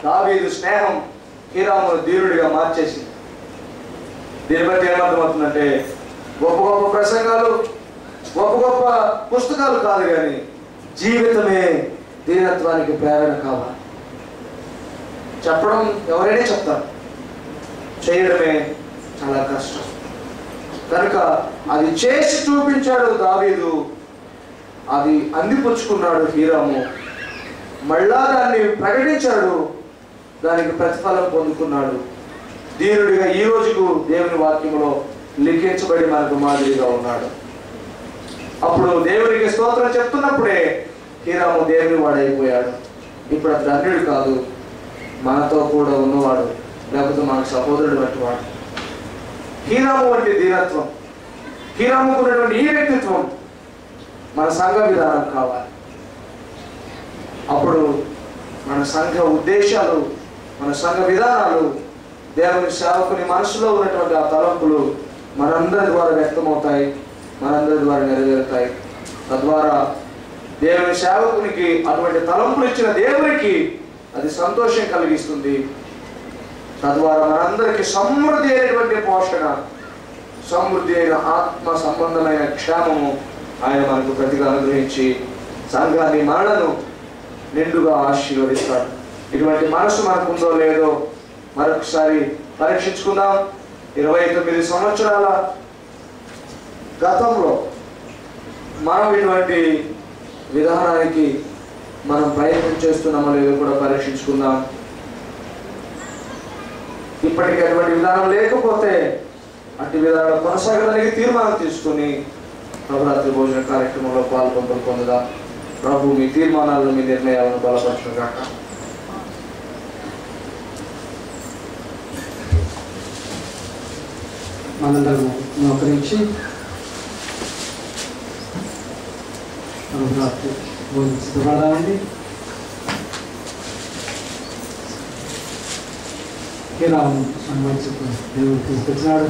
దావీదు స్నేహం హీరామును ధీరుడిగా మార్చేసింది. దీన్ని బట్టి ఏమర్థమవుతుందంటే, గొప్ప గొప్ప ప్రసంగాలు, గొప్ప గొప్ప పుస్తకాలు కాదు, కానీ జీవితమే దీనత్వానికి ప్రేరణ కావాలి. చెప్పడం ఎవరైనా చెప్తారు, చేయడమే చాలా కష్టం. కనుక అది చేసి చూపించాడు దావీదు, అది అందిపుచ్చుకున్నాడు హీరాము, మళ్ళా దాన్ని ప్రకటించాడు, దానికి ప్రతిఫలం పొందుకున్నాడు. దీనుడిగా ఈ రోజుకు దేవుని వాక్యంలో లిఖించబడి మనకు మాదిరిగా ఉన్నాడు. అప్పుడు దేవునికి స్తోత్రం చెప్తున్నప్పుడే హీరాము దేవుని వాడైపోయాడు. ఇప్పుడు అతడు అన్యుడు కాదు, మనతో కూడా ఉన్నవాడు, లేకపోతే మనకు సహోదరుడు వంటి వాడు. హీరాము వంటి దీనత్వం, హీరాముకు ఉన్నటువంటి ఈ వ్యక్తిత్వం మన సంఘ విధానం కావాలి. అప్పుడు మన సంఘ ఉద్దేశాలు, మన సంఘ విధానాలు, దేవుని సేవకుని మనసులో ఉన్నటువంటి ఆ తలంపులు మనందరి ద్వారా వ్యక్తమవుతాయి, మనందరి ద్వారా నెరవేరుతాయి. తద్వారా దేవుని సేవకునికి అటువంటి తలంపులు ఇచ్చిన దేవునికి అది సంతోషం కలిగిస్తుంది. తద్వారా మనందరికీ సమృద్ధి అయినటువంటి పోషణ, సమృద్ధి అయిన ఆత్మ సంబంధమైన క్షేమము ఆయన మనకు ప్రతిగా అనుగ్రహించి సంఘాన్ని, మనలను నిండుగా ఆశీర్వదిస్తాడు. ఇటువంటి మనసు మనకుందో లేదో మరొకసారి పరీక్షించుకుందాం. 29 సంవత్సరాల గతంలో మనం ఇటువంటి విధానానికి మనం ప్రయత్నం చేస్తున్నామో లేదో కూడా పరీక్షించుకుందాం. ఇప్పటికీ అటువంటి విధానం లేకపోతే అట్టి విధానం కొనసాగడానికి తీర్మానం తీసుకుని నవరాత్రి భోజన కార్యక్రమంలో పొందుదాం. ప్రభు మీ తీర్మానాలను, మీ నిర్ణయాలను బలపరచును గాక. మనందరము మోకరించి నవరాత్రి భోజనం సిద్ధపడదామండి. హీరాము సన్మానించుకుని దేవుడు తీసుకొచ్చినాడు.